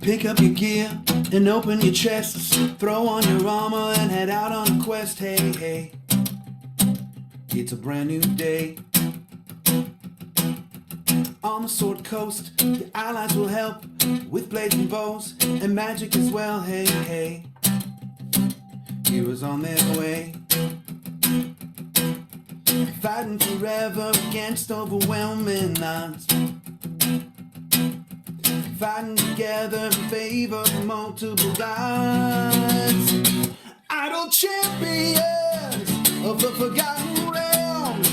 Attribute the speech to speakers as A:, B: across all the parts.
A: Pick up your gear and open your chests. Throw on your armor and head out on a quest. Hey, hey, it's a brand new day. On the Sword Coast, your allies will help with blades and bows and magic as well. Hey, hey, heroes on their way. Fighting forever against overwhelming odds. Fighting together in favor of multiple gods. Idle champions of the forgotten realms.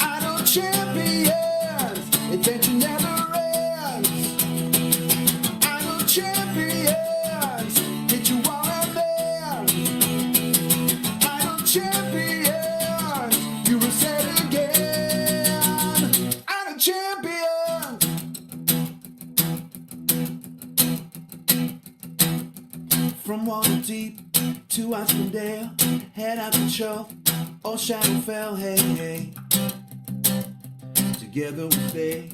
A: Idle champions, adventure never ends. Idle champions, get you all out there. Idle champions, you will say it again. Idle champions. From Waterdeep to Icelandale, head out to Chull or Shadowfell, hey, hey, together we stay.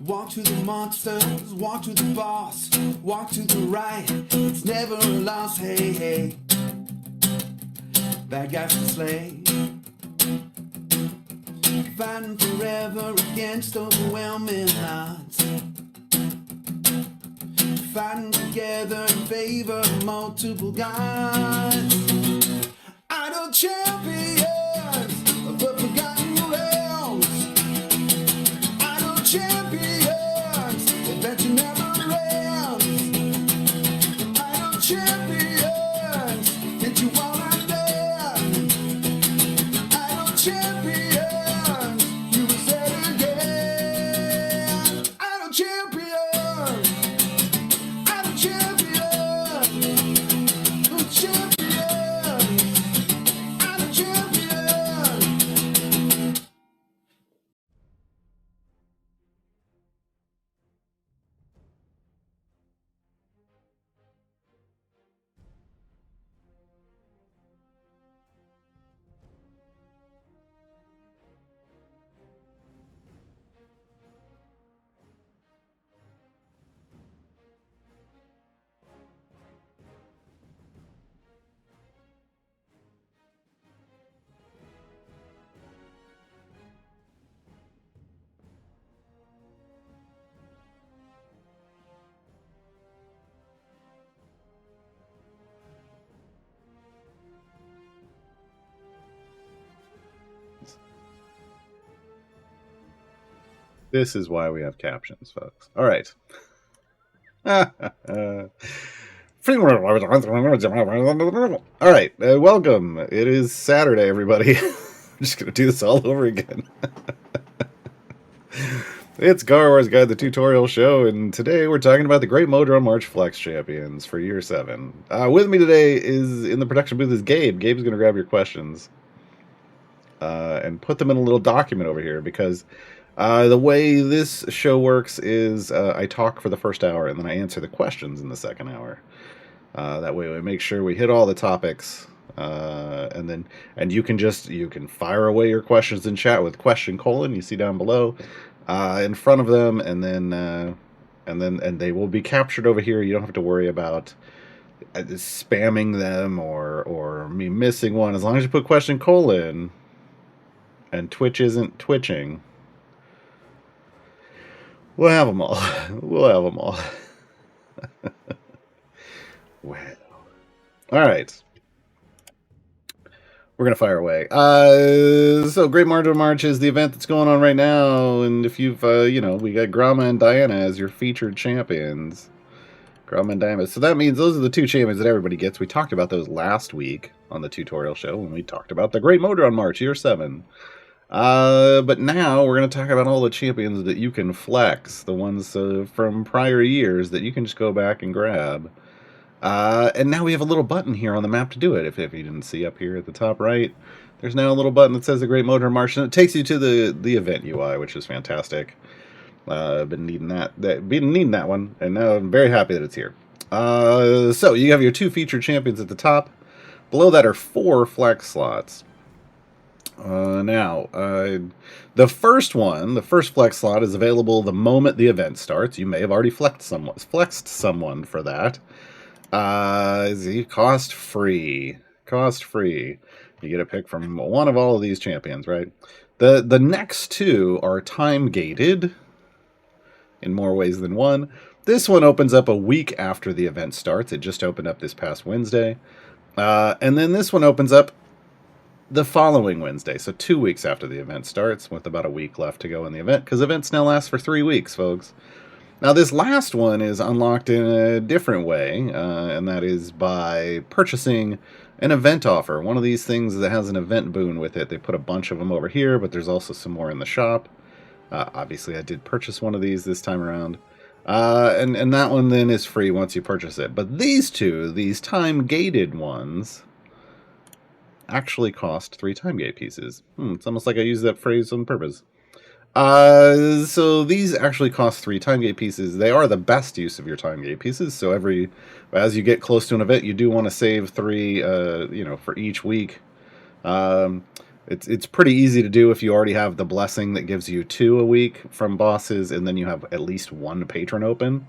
A: Walk to the monsters, walk to the boss, walk to the right, it's never a loss, hey, hey, bad guys to slay. Fighting forever against overwhelming odds. Fighting together in favor of multiple gods. Idle champions of the forgotten realms. Idle champions, adventure never ends. Idle champions, get you all out there. Idle champions, you will say it again. Idle champions.
B: This is why we have captions, folks. All right. All right. Welcome. It is Saturday, everybody. I'm just going to do this all over again. It's Gaarawarr's Guide, the tutorial show, and today we're talking about the Great Modron March Flex Champions for Year 7. With me today is, in the production booth, is Gabe. Gabe's going to grab your questions and put them in a little document over here, because the way this show works is I talk for the first hour and then I answer the questions in the second hour. That way we make sure we hit all the topics, and you can fire away your questions in chat with question : you see down below in front of them, and they will be captured over here. You don't have to worry about spamming them or me missing one, as long as you put question : and Twitch isn't twitching. We'll have them all. We'll have them all. Well. All right. We're going to fire away. So Great Modron March is the event that's going on right now. And if you've, we got Grama and Diana as your featured champions. Grama and Diana. So that means those are the two champions that everybody gets. We talked about those last week on the tutorial show when we talked about the Great Modron March, Year 7. But now we're going to talk about all the champions that you can flex, the ones from prior years that you can just go back and grab. And now we have a little button here on the map to do it. If you didn't see up here at the top right, there's now a little button that says the Great Modron March, and it takes you to the event UI, which is fantastic. Been needing that one, and now I'm very happy that it's here. So you have your two featured champions at the top. Below that are 4 flex slots. The first one, the first flex slot, is available the moment the event starts. You may have already flexed someone for that. Cost free. Cost free. You get a pick from one of all of these champions, right? The next two are time gated in more ways than one. This one opens up a week after the event starts. It just opened up this past Wednesday. And then this one opens up the following Wednesday, so 2 weeks after the event starts, with about a week left to go in the event, because events now last for 3 weeks, folks. Now, this last one is unlocked in a different way, and that is by purchasing an event offer. One of these things that has an event boon with it. They put a bunch of them over here, but there's also some more in the shop. Obviously, I did purchase one of these this time around. And that one then is free once you purchase it. But these two, these time-gated ones, actually cost 3 time gate pieces. It's almost like I used that phrase on purpose. So these actually cost 3 time gate pieces. They are the best use of your time gate pieces. So as you get close to an event, you do want to save 3, for each week. It's pretty easy to do if you already have the blessing that gives you 2 a week from bosses, and then you have at least 1 patron open.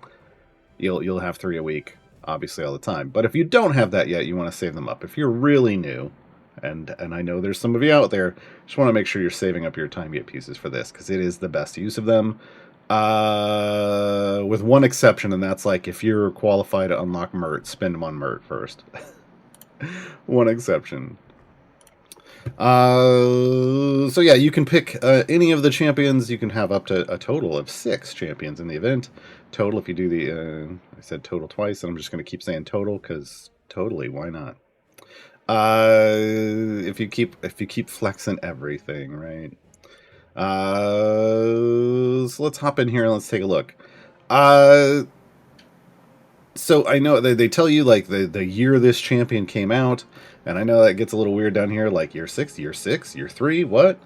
B: You'll have 3 a week, obviously, all the time. But if you don't have that yet, you want to save them up. If you're really new, and I know there's some of you out there, just want to make sure you're saving up your time gate pieces for this, because it is the best use of them. With one exception, and that's like if you're qualified to unlock Mert, spend them on Mert first. One exception. So yeah, you can pick any of the champions. You can have up to a total of 6 champions in the event. Total, if you do the, I said total twice, and I'm just going to keep saying total, because totally, why not? If you keep flexing everything, right? So let's hop in here and let's take a look. So I know they tell you like the year this champion came out, and I know that gets a little weird down here, like year 6, year 3, what?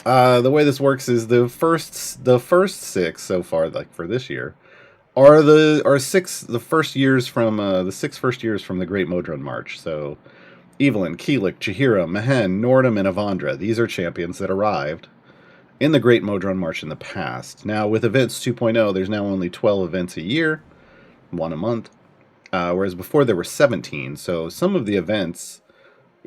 B: The way this works is the first 6 so far, like for this year, are the 6 first years from the Great Modron March. So Evelyn, Qillek, Jaheira, Mehen, Nordom, and Evandra. These are champions that arrived in the Great Modron March in the past. Now, with Events 2.0, there's now only 12 events a year, 1 a month, whereas before there were 17. So some of the events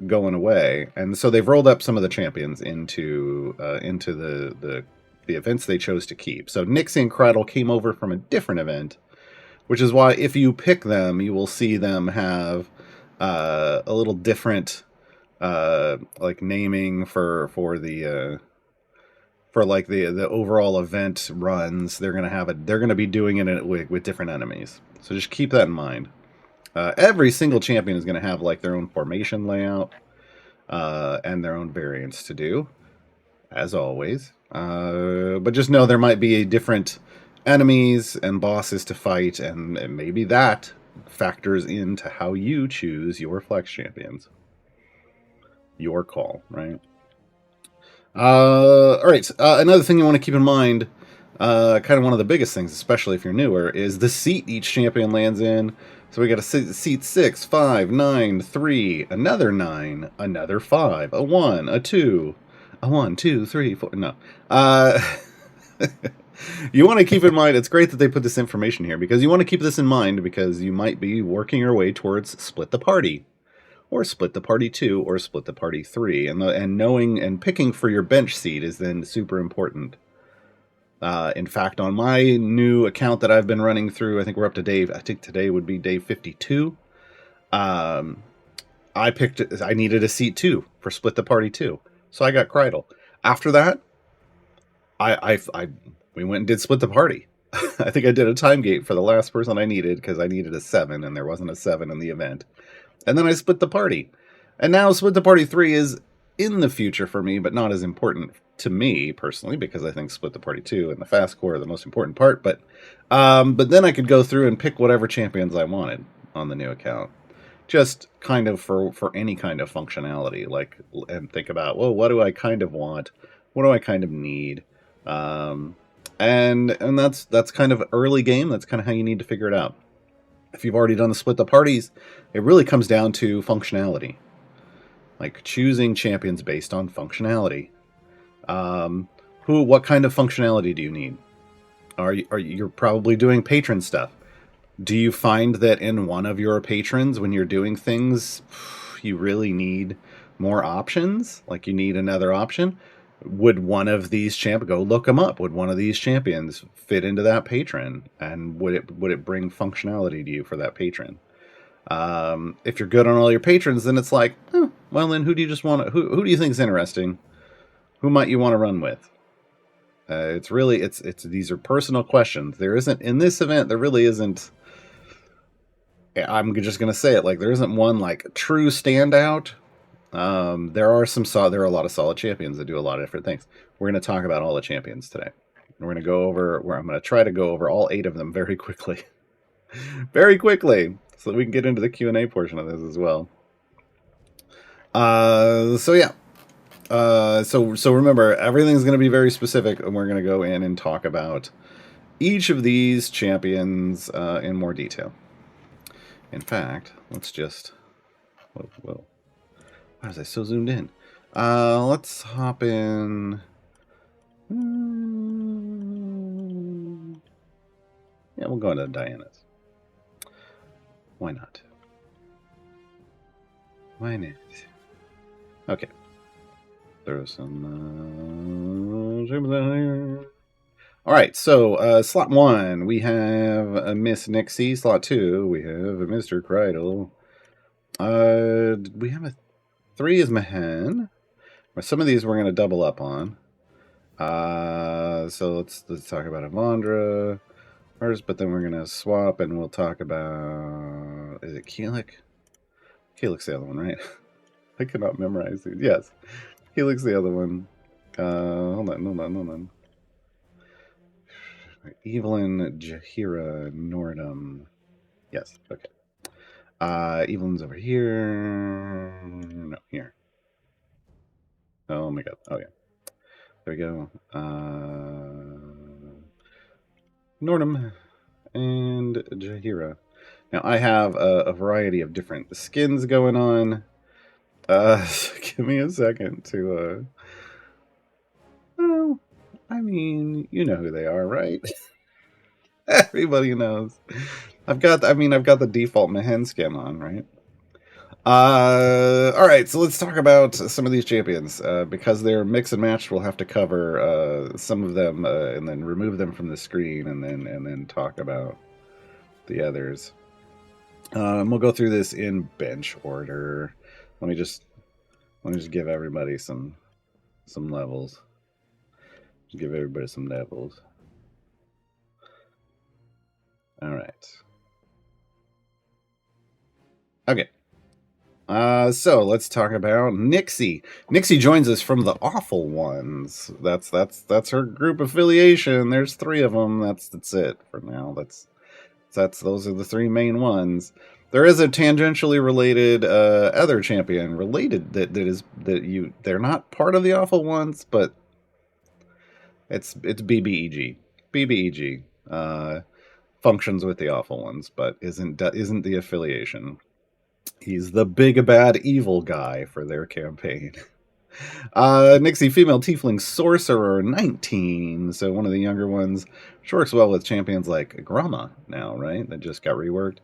B: going away, and so they've rolled up some of the champions into the events they chose to keep. So Nixie and Krydle came over from a different event, which is why if you pick them, you will see them have a little different like naming for the overall event runs. They're gonna be doing it with different enemies. So just keep that in mind. Every single champion is gonna have like their own formation layout and their own variants to do, as always. But just know there might be different enemies and bosses to fight, and maybe that factors into how you choose your flex champions. Your call, right? Alright, another thing you want to keep in mind, kind of one of the biggest things, especially if you're newer, is the seat each champion lands in. So we got a seat 6, 5, 9, 3, another 9, another 5, a 1, a 2, a 1, 2, 3, 4, no. You want to keep in mind, it's great that they put this information here, because you want to keep this in mind, because you might be working your way towards split the party, or split the party 2, or split the party 3, and knowing and picking for your bench seat is then super important. In fact, on my new account that I've been running through, I think we're up to I think today would be day 52. I needed a seat 2 for split the party 2, so I got Krydle. After that, we went and did split the party. I think I did a time gate for the last person I needed, because I needed a 7, and there wasn't a 7 in the event. And then I split the party. And now split the party 3 is in the future for me, but not as important to me personally, because I think split the party 2 and the fast core are the most important part. But then I could go through and pick whatever champions I wanted on the new account, just kind of for any kind of functionality, like, and think about, well, what do I kind of want? What do I kind of need? And that's kind of early game. That's kind of how you need to figure it out. If you've already done the split the parties, it really comes down to functionality. like choosing champions based on functionality. What kind of functionality do you need? You're probably doing patron stuff. Do you find that in one of your patrons, when you're doing things, you really need more options? Like you need another option? Would one of these go look them up? Would one of these champions fit into that patron? And would it bring functionality to you for that patron? If you're good on all your patrons, then it's like, well, then who do you just want to? Who do you think is interesting? Who might you want to run with? It's these are personal questions. There isn't in this event. There really isn't. I'm just gonna say it like there isn't one like true standout. There are a lot of solid champions that do a lot of different things. We're gonna talk about all the champions today. We're gonna go over. I'm gonna try to go over all 8 of them very quickly, very quickly, so that we can get into the Q&A portion of this as well. So yeah. So remember, everything's going to be very specific, and we're going to go in and talk about each of these champions in more detail. In fact, let's just... Whoa. Why was I so zoomed in? Let's hop in... Yeah, we'll go into Diana's. Why not? Why not? Okay. There's some all right, so slot 1 we have a Miss Nixie. Slot 2 we have a Mr. Krydle. We have a 3 is Mehen. Some of these we're going to double up on. So let's talk about Evandra first, but then we're going to swap and we'll talk about, is it Qillek? Qillek's the other one, right? I cannot memorize these. Yes. Qillek's the other one. Hold on. Evelyn, Jaheira, Nordom. Yes, okay. Evelyn's over here. No, here. Oh my god. Oh yeah. There we go. Nordom and Jaheira. Now I have a variety of different skins going on. Give me a second to, well, I mean, you know who they are, right? Everybody knows. I've got the default Mehen skin on, right? All right, so let's talk about some of these champions. Because they're mix and matched, we'll have to cover some of them and then remove them from the screen, and then talk about the others. We'll go through this in bench order. Let me just give everybody some levels. Just give everybody some levels. All right. Okay. So let's talk about Nixie. Nixie joins us from the Awful Ones. That's her group affiliation. There's 3 of them. That's it for now. Those are the 3 main ones. There is a tangentially related other champion related they're not part of the Awful Ones, but it's BBEG. BBEG functions with the Awful Ones, but isn't the affiliation. He's the big bad evil guy for their campaign. Nixie, female tiefling sorcerer, 19. So one of the younger ones. She works well with champions like Grama now, right? That just got reworked.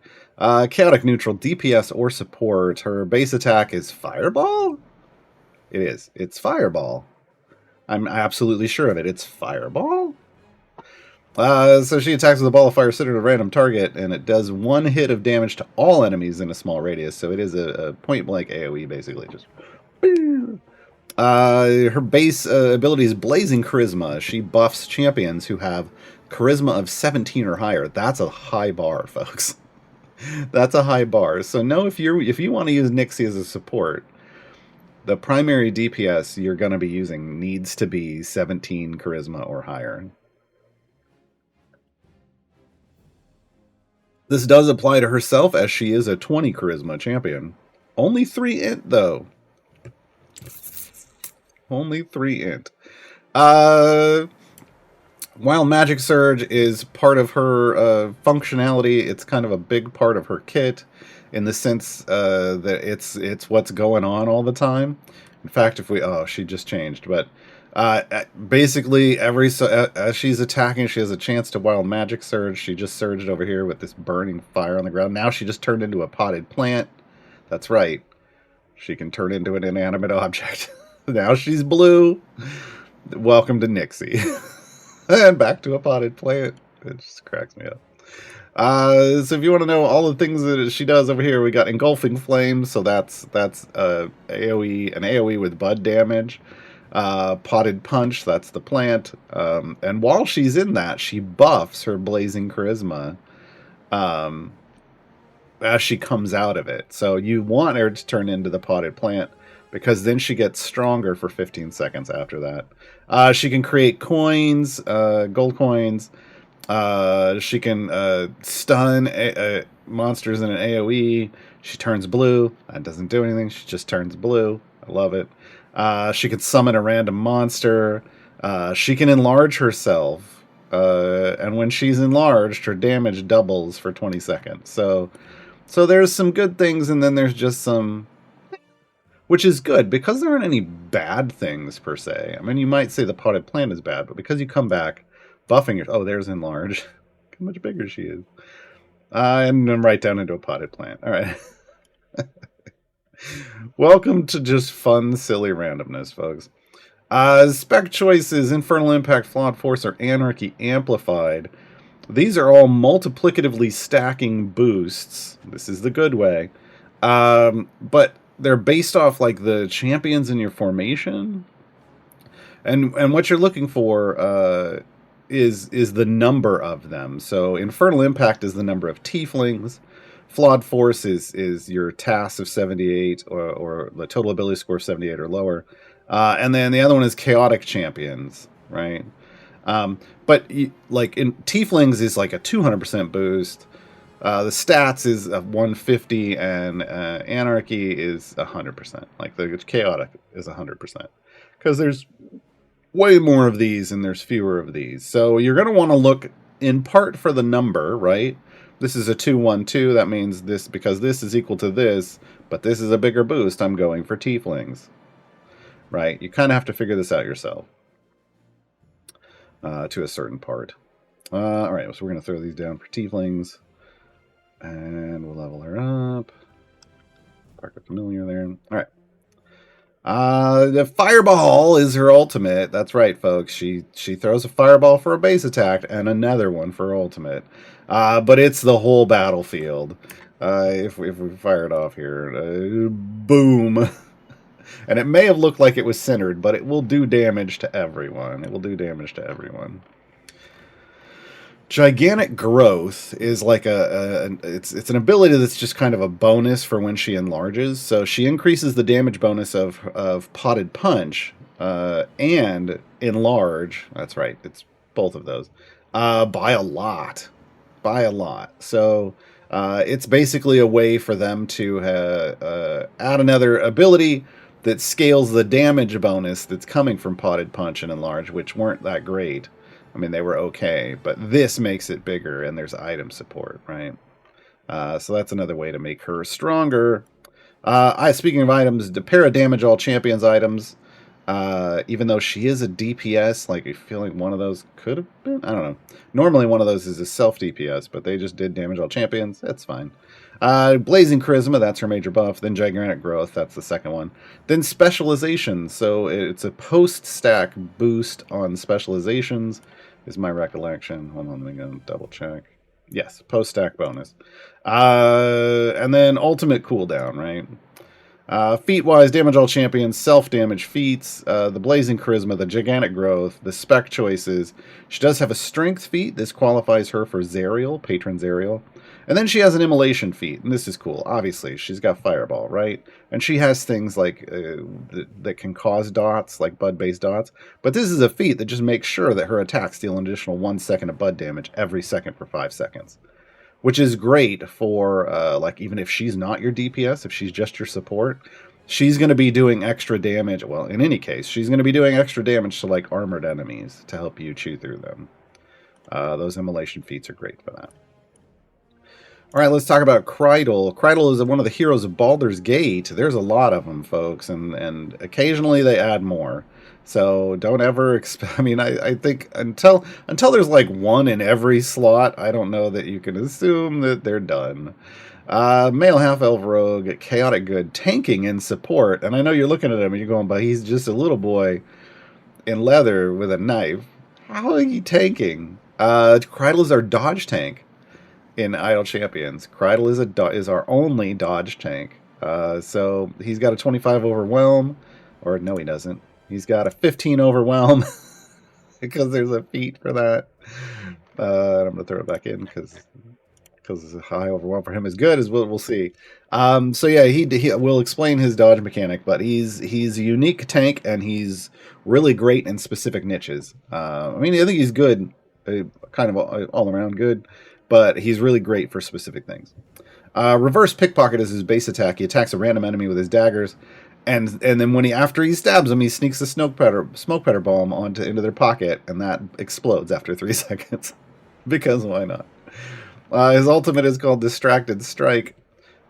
B: Chaotic neutral, DPS or support. Her base attack is Fireball? It is. It's Fireball. I'm absolutely sure of it. It's Fireball? So she attacks with a ball of fire centered at a random target, and it does 1 hit of damage to all enemies in a small radius. So it is a point-blank AoE, basically. Just... her base ability is Blazing Charisma. She buffs champions who have Charisma of 17 or higher. That's a high bar, folks. That's a high bar. So know if you want to use Nixie as a support, the primary DPS you're going to be using needs to be 17 Charisma or higher. This does apply to herself, as she is a 20 Charisma champion. Only 3 int, though. Only 3 int. while Magic Surge is part of her functionality, it's kind of a big part of her kit in the sense that it's what's going on all the time. In fact, if we she just changed, but basically as she's attacking, she has a chance to wild Magic Surge. She just surged over here with this burning fire on the ground. Now she just turned into a potted plant. That's right. She can turn into an inanimate object. Now she's blue. Welcome to Nixie. And back to a potted plant. It just cracks me up. So if you want to know all the things that she does over here, we got Engulfing Flames. So that's AoE, an AoE with bud damage. Potted Punch, that's the plant. And while she's in that, she buffs her Blazing Charisma as she comes out of it. So you want her to turn into the potted plant, because then she gets stronger for 15 seconds after that. She can create coins, gold coins. She can stun monsters in an AoE. She turns blue. That doesn't do anything. She just turns blue. I love it. She can summon a random monster. She can enlarge herself. And when she's enlarged, her damage doubles for 20 seconds. So there's some good things, and then there's just some... Which is good, because there aren't any bad things, per se. I mean, you might say the potted plant is bad, but because you come back buffing your... Oh, there's enlarge. Look how much bigger she is. And then right down into a potted plant. All right. Welcome to just fun, silly randomness, folks. Spec choices, Infernal Impact, Flawed Force, or Anarchy Amplified. These are all multiplicatively stacking boosts. This is the good way. But they're based off like the champions in your formation, and what you're looking for is the number of them. So Infernal Impact is the number of tieflings. Flawed Force is your TAS of 78 or the total ability score of 78 or lower, and then the other one is Chaotic Champions, right? But like in Tieflings is like a 200% boost. The stats is a 150, and Anarchy is 100%. Like the Chaotic is 100%, because there's way more of these and there's fewer of these. So you're going to want to look in part for the number, right? This is a 2-1-2. That means this, because this is equal to this, but this is a bigger boost. I'm going for Tieflings, right? You kind of have to figure this out yourself to a certain part. All right, so we're going to throw these down for Tieflings. And we'll level her up. Park a familiar there. Alright. The fireball is her ultimate. That's right, folks. She throws a fireball for a base attack and another one for ultimate. But it's the whole battlefield. If we fire it off here. Boom. And it may have looked like it was centered, but it will do damage to everyone. It will do damage to everyone. Gigantic Growth is like it's an ability that's just kind of a bonus for when she enlarges. So she increases the damage bonus of Potted Punch and Enlarge. That's right, it's both of those by a lot. So it's basically a way for them to add another ability that scales the damage bonus that's coming from Potted Punch and Enlarge, which weren't that great. I mean, they were okay, but this makes it bigger, and there's item support, right? So that's another way to make her stronger. Speaking of items, the para damage all champions items. Even though she is a DPS, like I feel like one of those could have been, I don't know. Normally one of those is a self DPS, but they just did damage all champions. That's fine. Blazing Charisma, that's her major buff. Then Gigantic Growth, that's the second one. Then Specialization, so it's a post-stack boost on Specializations, is my recollection. Hold on, let me go double check. Yes, post-stack bonus. And then Ultimate cooldown, right? Feat-wise, damage all champions, self-damage feats, the Blazing Charisma, the Gigantic Growth, the spec choices. She does have a strength feat. This qualifies her for Zariel, Patron Zariel. And then she has an immolation feat, and this is cool. Obviously, she's got Fireball, right? And she has things like that can cause dots, like Bud-based dots. But this is a feat that just makes sure that her attacks deal an additional 1 second of Bud damage every second for 5 seconds. Which is great for, like, even if she's not your DPS, if she's just your support, she's going to be doing extra damage. Well, in any case, she's going to be doing extra damage to, like, armored enemies to help you chew through them. Those immolation feats are great for that. All right, let's talk about Krydle. Krydle is one of the heroes of Baldur's Gate. There's a lot of them, folks, and occasionally they add more. So don't ever I mean, I think until there's like one in every slot, I don't know that you can assume that they're done. Male half-elf rogue, chaotic good, tanking and support. And I know you're looking at him and you're going, but he's just a little boy in leather with a knife. How are you tanking? Krydle is our dodge tank in Idle Champions. Krydle is our only dodge tank. So he's got a 25 overwhelm, or no, he doesn't. He's got a 15 overwhelm because there's a feat for that. I'm gonna throw it back in because a high overwhelm for him is good, as we'll see. So yeah, he will explain his dodge mechanic, but he's a unique tank and he's really great in specific niches. I mean, I think he's good, kind of all around good, but he's really great for specific things. Reverse pickpocket is his base attack. He attacks a random enemy with his daggers, and then after he stabs them, he sneaks a smoke powder bomb into their pocket, and that explodes after 3 seconds. Because why not? His ultimate is called Distracted Strike.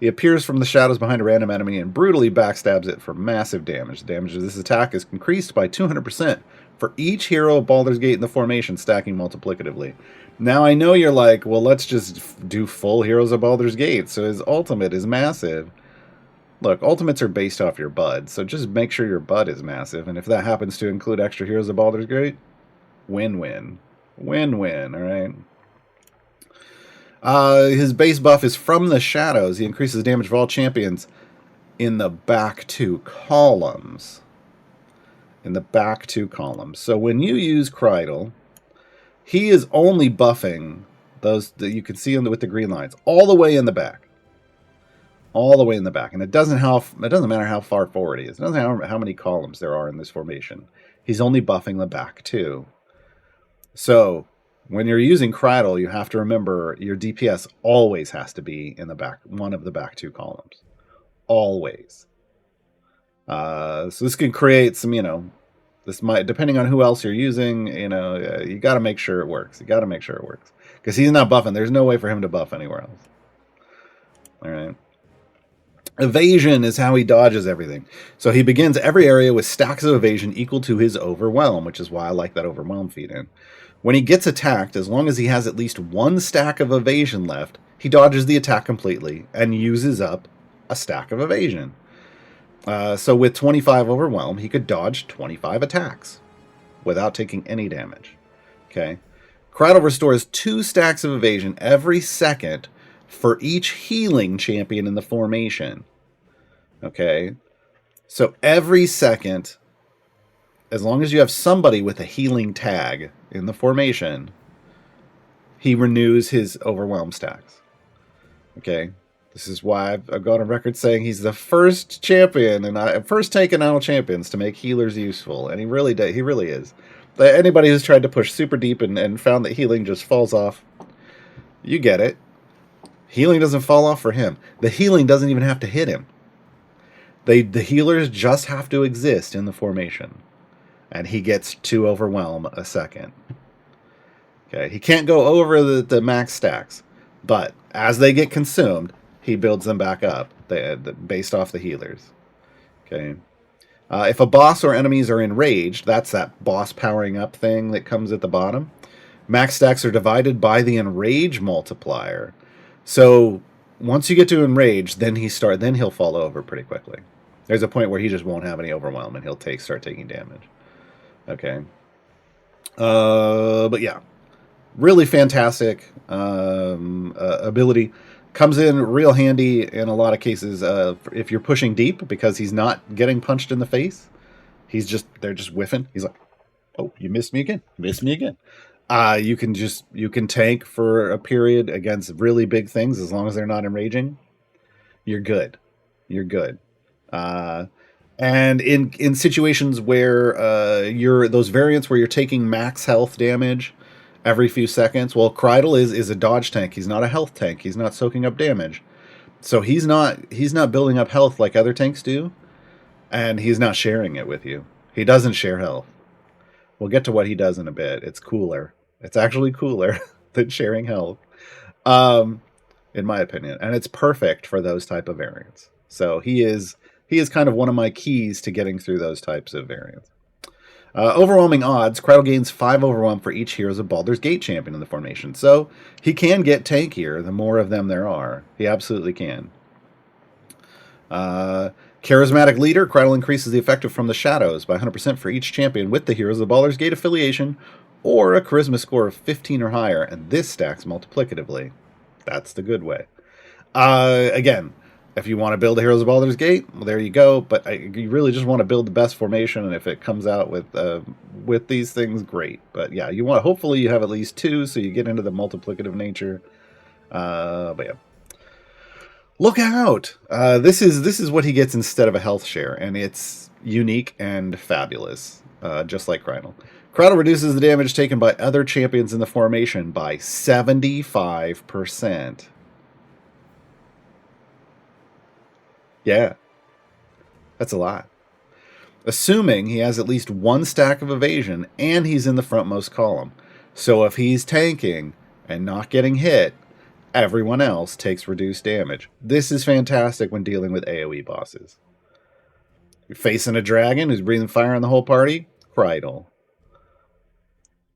B: He appears from the shadows behind a random enemy and brutally backstabs it for massive damage. The damage of this attack is increased by 200% for each hero of Baldur's Gate in the formation, stacking multiplicatively. Now I know you're like, well, let's just do full Heroes of Baldur's Gate, so his ultimate is massive. Look, ultimates are based off your bud, so just make sure your bud is massive, and if that happens to include extra Heroes of Baldur's Gate, win-win. Win-win, alright? His base buff is from the shadows. He increases damage of all champions in the back 2 columns. So when you use Krydle, he is only buffing those that you can see with the green lines all the way in the back. And it doesn't matter how far forward he is. It doesn't matter how many columns there are in this formation. He's only buffing the back 2. So when you're using Krydle, you have to remember your DPS always has to be in the back, one of the back 2 columns. Always. So this can create some, this might, depending on who else you're using, you got to make sure it works. Because he's not buffing. There's no way for him to buff anywhere else. All right. Evasion is how he dodges everything. So he begins every area with stacks of evasion equal to his overwhelm, which is why I like that overwhelm feat in. When he gets attacked, as long as he has at least 1 stack of evasion left, he dodges the attack completely and uses up a stack of evasion. So with 25 overwhelm, he could dodge 25 attacks without taking any damage. Okay. Krydle restores 2 stacks of evasion every second for each healing champion in the formation. Okay. So every second, as long as you have somebody with a healing tag in the formation, he renews his overwhelm stacks. Okay. This is why I've gone on record saying he's the first champion and first tank in Idle Champions to make healers useful, and he really is. Anybody who's tried to push super deep and found that healing just falls off, you get it. Healing doesn't fall off for him. The healing doesn't even have to hit him. The healers just have to exist in the formation, and he gets 2 overwhelm a second. Okay, he can't go over the max stacks, but as they get consumed, he builds them back up based off the healers. Okay. If a boss or enemies are enraged, that's that boss powering up thing that comes at the bottom. Max stacks are divided by the enrage multiplier. So once you get to enrage, then he'll fall over pretty quickly. There's a point where he just won't have any overwhelm and he'll start taking damage. Okay. But yeah, really fantastic ability. Comes in real handy in a lot of cases if you're pushing deep, because he's not getting punched in the face. They're just whiffing. He's like, oh, you missed me again. You can tank for a period against really big things as long as they're not enraging. You're good. And in situations where those variants where you're taking max health damage every few seconds, well, Krydle is a dodge tank. He's not a health tank. He's not soaking up damage. So he's not building up health like other tanks do, and he's not sharing it with you. He doesn't share health. We'll get to what he does in a bit. It's cooler. It's actually cooler than sharing health, um, in my opinion, and it's perfect for those type of variants. So he is kind of one of my keys to getting through those types of variants. Overwhelming odds. Krydle gains 5 overwhelm for each Heroes of Baldur's Gate champion in the formation. So he can get tankier the more of them there are. He absolutely can. Charismatic Leader. Krydle increases the effective from the shadows by 100% for each champion with the Heroes of Baldur's Gate affiliation or a charisma score of 15 or higher, and this stacks multiplicatively. That's the good way. Again, if you want to build a Heroes of Baldur's Gate, well, there you go. But you really just want to build the best formation, and if it comes out with these things, great. But yeah, you want hopefully you have at least 2, so you get into the multiplicative nature. But yeah, look out! This is what he gets instead of a health share, and it's unique and fabulous, just like Krydle. Krydle reduces the damage taken by other champions in the formation by 75%. Yeah, that's a lot. Assuming he has at least 1 stack of evasion and he's in the frontmost column. So if he's tanking and not getting hit, everyone else takes reduced damage. This is fantastic when dealing with AoE bosses. You're facing a dragon who's breathing fire on the whole party? Krydle.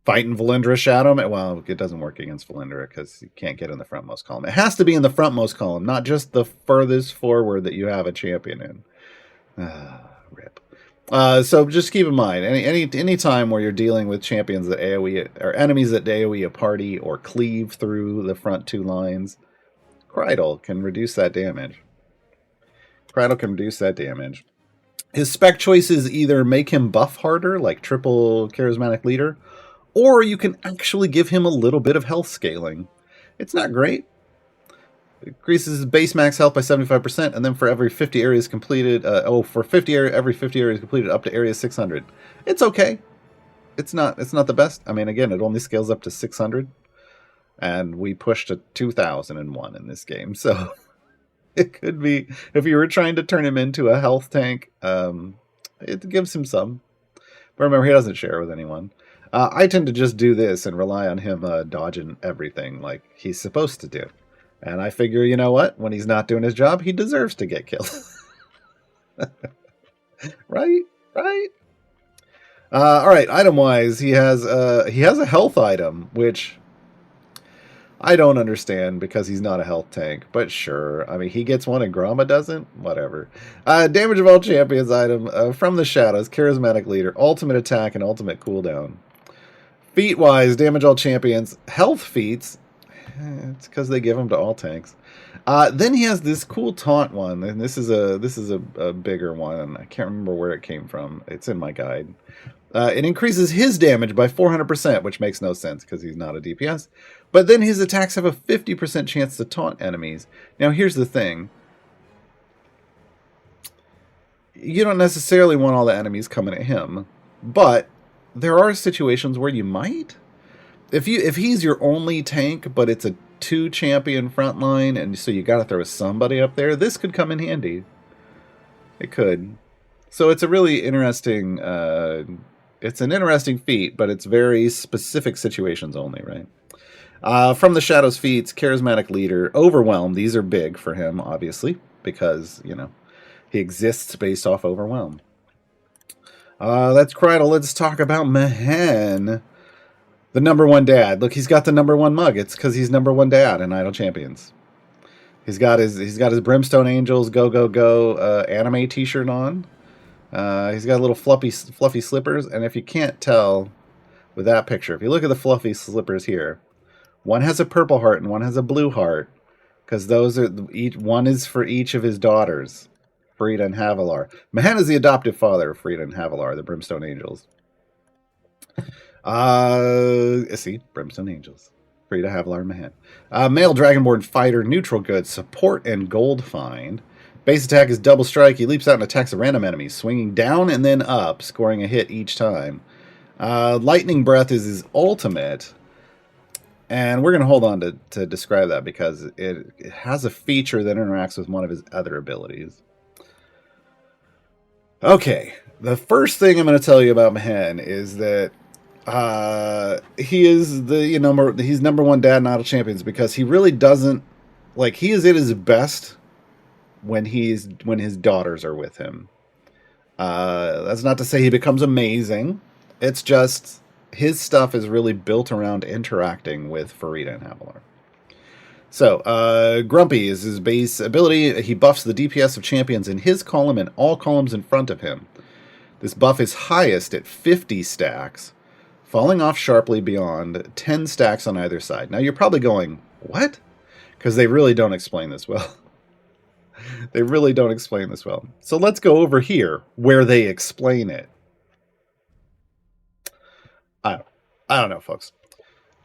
B: Fighting Valendra Shadow. Well, it doesn't work against Valendra because you can't get in the frontmost column. It has to be in the frontmost column, not just the furthest forward that you have a champion in. Rip. So just keep in mind, any time where you're dealing with champions that AoE or enemies that AoE a party or cleave through the front 2 lines, Krydle can reduce that damage. Krydle can reduce that damage. His spec choices either make him buff harder, like triple charismatic leader, or you can actually give him a little bit of health scaling. It's not great. It increases his base max health by 75%, and then for every 50 areas completed, every 50 areas completed up to area 600. It's okay. It's not the best. I mean, again, it only scales up to 600, and we pushed to 2001 in this game, so it could be, if you were trying to turn him into a health tank, it gives him some. But remember, he doesn't share with anyone. I tend to just do this and rely on him dodging everything like he's supposed to do. And I figure, you know what? When he's not doing his job, he deserves to get killed. Right? All right, item-wise, he has a health item, which I don't understand because he's not a health tank. But sure, I mean, he gets one and Grama doesn't? Whatever. Damage of all champions item from the shadows, charismatic leader, ultimate attack, and ultimate cooldown. Feat-wise, damage all champions. Health feats, it's because they give them to all tanks. Then he has this cool taunt one, and this is a bigger one. I can't remember where it came from. It's in my guide. It increases his damage by 400%, which makes no sense because he's not a DPS. But then his attacks have a 50% chance to taunt enemies. Now, here's the thing. You don't necessarily want all the enemies coming at him, but there are situations where you might. If he's your only tank, but it's a 2 champion front line, and so you got to throw somebody up there, this could come in handy. It could. So it's a really interesting. It's an interesting feat, but it's very specific situations only, right? From the Shadows feats, charismatic leader, overwhelm. These are big for him, obviously, because he exists based off overwhelm. That's Krydle. Let's talk about Mehen, the #1 dad. Look, he's got the #1 mug. It's because he's #1 dad in Idle Champions. He's got his Brimstone Angels Go Go Go anime T-shirt on. He's got little fluffy slippers, and if you can't tell with that picture, if you look at the fluffy slippers here, one has a purple heart and one has a blue heart, because those are one is for each of his daughters. Frida and Havilar. Mehen is the adoptive father of Frida and Havilar, the Brimstone Angels. See, Brimstone Angels. Frida, Havilar, Mehen. Male Dragonborn fighter, neutral good, support and gold find. Base attack is double strike. He leaps out and attacks a random enemy, swinging down and then up, scoring a hit each time. Lightning Breath is his ultimate. And we're going to hold on to describe that because it has a feature that interacts with one of his other abilities. Okay, the first thing I'm going to tell you about Mehen is that He is he's number one dad in Idle Champions because he really doesn't like he is at his best when his daughters are with him. That's not to say he becomes amazing. It's just his stuff is really built around interacting with Farida and Havilar. So, Grumpy is his base ability. He buffs the DPS of champions in his column and all columns in front of him. This buff is highest at 50 stacks, falling off sharply beyond 10 stacks on either side. Now, you're probably going, what? Because they really don't explain this well. They really don't explain this well. So let's go over here where they explain it. I don't know, folks.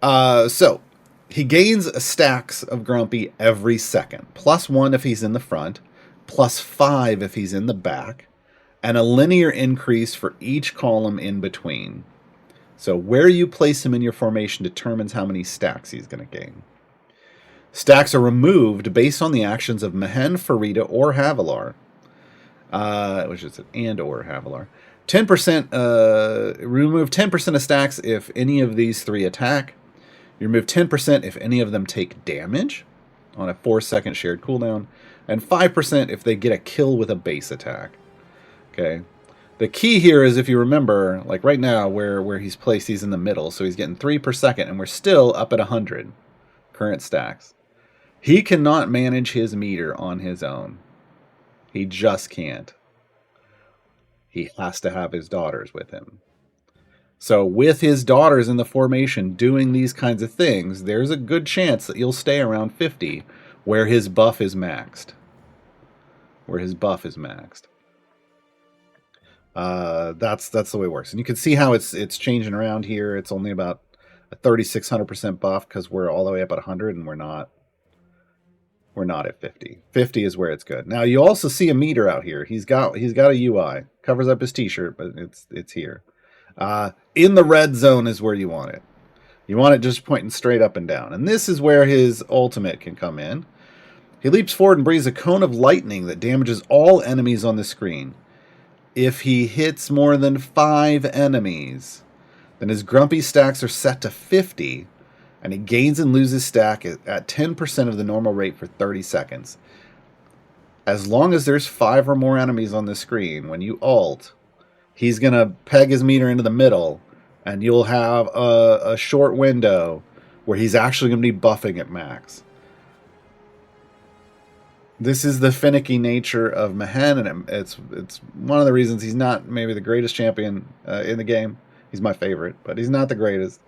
B: So he gains stacks of Grumpy every second. +1 if he's in the front, +5 if he's in the back, and a linear increase for each column in between. So where you place him in your formation determines how many stacks he's going to gain. Stacks are removed based on the actions of Mehen, Farida, or Havilar. Which is an and or Havilar. 10%, remove 10% of stacks if any of these three attack. You remove 10% if any of them take damage on a 4-second shared cooldown. And 5% if they get a kill with a base attack. Okay. The key here is, if you remember, like right now where he's placed, he's in the middle. So he's getting 3 per second, and we're still up at 100 current stacks. He cannot manage his meter on his own. He just can't. He has to have his daughters with him. So with his daughters in the formation doing these kinds of things, there's a good chance that you'll stay around 50 where his buff is maxed. That's the way it works. And you can see how it's changing around here. It's only about a 3,600% buff because we're all the way up at 100 and we're not at 50. 50 is where it's good. Now you also see a meter out here. He's got a UI. Covers up his t-shirt, but it's here. In the red zone is where you want it. You want it just pointing straight up and down. And this is where his ultimate can come in. He leaps forward and breathes a cone of lightning that damages all enemies on the screen. If he hits more than 5 enemies, then his Grumpy stacks are set to 50, and he gains and loses stack at 10% of the normal rate for 30 seconds. As long as there's 5 or more enemies on the screen, when you ult, he's going to peg his meter into the middle, and you'll have a short window where he's actually going to be buffing at max. This is the finicky nature of Mehen, and it's one of the reasons he's not maybe the greatest champion in the game. He's my favorite, but he's not the greatest.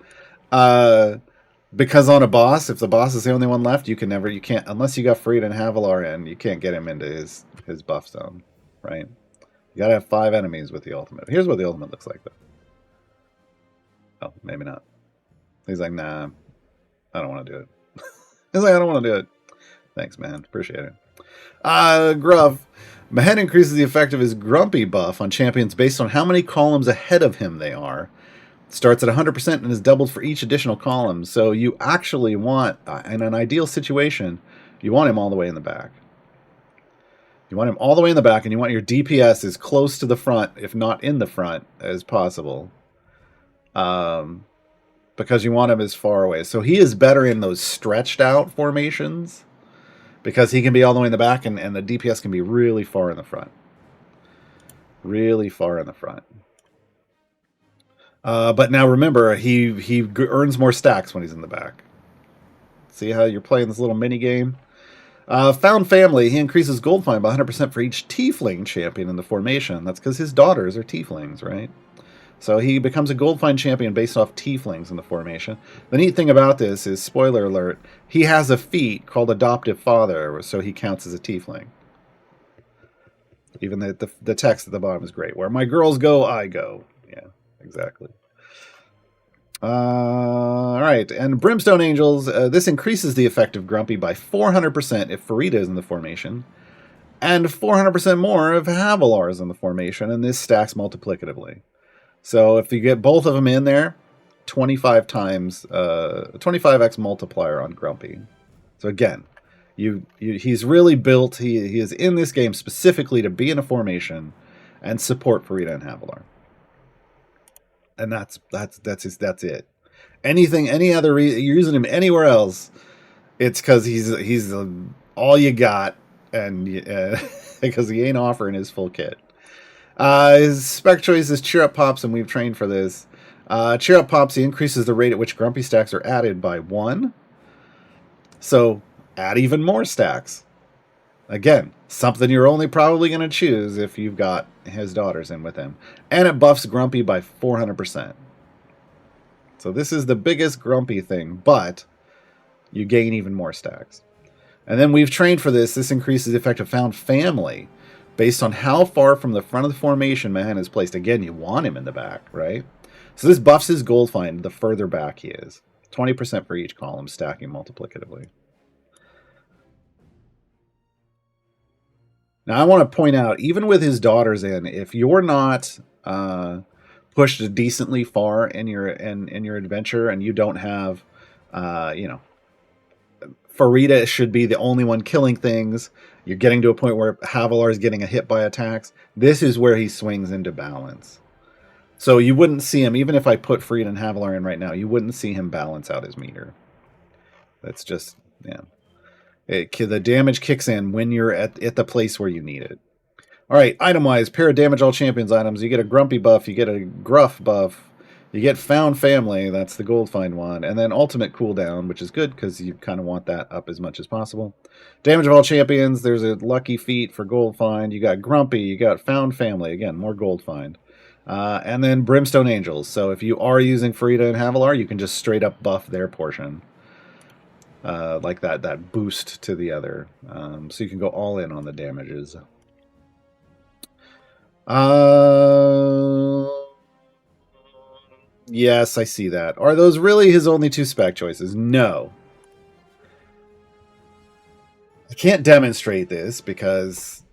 B: Because on a boss, if the boss is the only one left, you can't, unless you got Farida and Havilar in, you can't get him into his buff zone, right? You gotta have 5 enemies with the ultimate. Here's what the ultimate looks like, though. Oh, maybe not. He's like, nah, I don't want to do it. He's like, I don't want to do it. Thanks, man. Appreciate it. Gruff. Mehen increases the effect of his Grumpy buff on champions based on how many columns ahead of him they are. Starts at 100% and is doubled for each additional column. So you actually want, in an ideal situation, you want him all the way in the back. You want him all the way in the back, and you want your DPS as close to the front, if not in the front, as possible. Because you want him as far away. So he is better in those stretched out formations, because he can be all the way in the back, and the DPS can be really far in the front. Really far in the front. But now remember, he earns more stacks when he's in the back. See how you're playing this little mini game? Found Family. He increases gold find by 100% for each tiefling champion in the formation. That's because his daughters are tieflings, right? So he becomes a gold find champion based off tieflings in the formation. The neat thing about this is, spoiler alert, he has a feat called Adoptive Father, so he counts as a tiefling. Even the text at the bottom is great. Where my girls go, I go. Yeah, exactly. All right, and Brimstone Angels. This increases the effect of Grumpy by 400% if Farida is in the formation, and 400% more if Havilar is in the formation, and this stacks multiplicatively. So if you get both of them in there, 25 times, 25x multiplier on Grumpy. So again, he's really built. He is in this game specifically to be in a formation and support Farida and Havilar. and that's it. Anything, any other reason you're using him anywhere else, it's because he's all you got, and because he ain't offering his full kit. His spec choice is Cheer Up Pops, and we've trained for this. Cheer Up Pops, he increases the rate at which Grumpy stacks are added by 1. So add even more stacks. Again, something you're only probably going to choose if you've got his daughters in with him. And it buffs Grumpy by 400%. So this is the biggest Grumpy thing, but you gain even more stacks. And then we've trained for this. This increases the effect of Found Family based on how far from the front of the formation Mehen is placed. Again, you want him in the back, right? So this buffs his gold find the further back he is. 20% for each column, stacking multiplicatively. Now, I want to point out, even with his daughters in, if you're not pushed decently far in your adventure, and you don't have, Farida should be the only one killing things. You're getting to a point where Havilar is getting a hit by attacks. This is where he swings into balance. So you wouldn't see him, even if I put Farida and Havilar in right now, you wouldn't see him balance out his meter. That's just, yeah. The damage kicks in when you're at the place where you need it. All right, item-wise, pair of damage all champions items. You get a Grumpy buff, you get a Gruff buff, you get Found Family, that's the gold find one, and then ultimate cooldown, which is good because you kind of want that up as much as possible. Damage of all champions, there's a lucky feat for gold find. You got Grumpy, you got Found Family, again, more gold find. And then Brimstone Angels. So if you are using Farida and Havilar, you can just straight up buff their portion. Like that boost to the other. So you can go all in on the damages. Yes, I see that. Are those really his only 2 spec choices? No. I can't demonstrate this because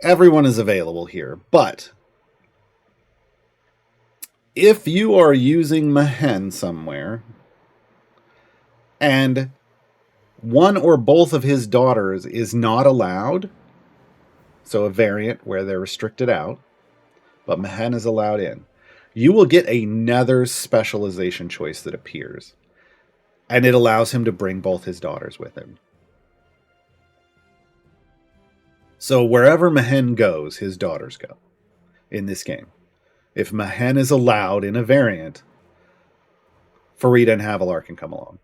B: everyone is available here. But if you are using Mehen somewhere and one or both of his daughters is not allowed, so a variant where they're restricted out, but Mehen is allowed in, you will get another specialization choice that appears. And it allows him to bring both his daughters with him. So wherever Mehen goes, his daughters go in this game. If Mehen is allowed in a variant, Farida and Havilar can come along.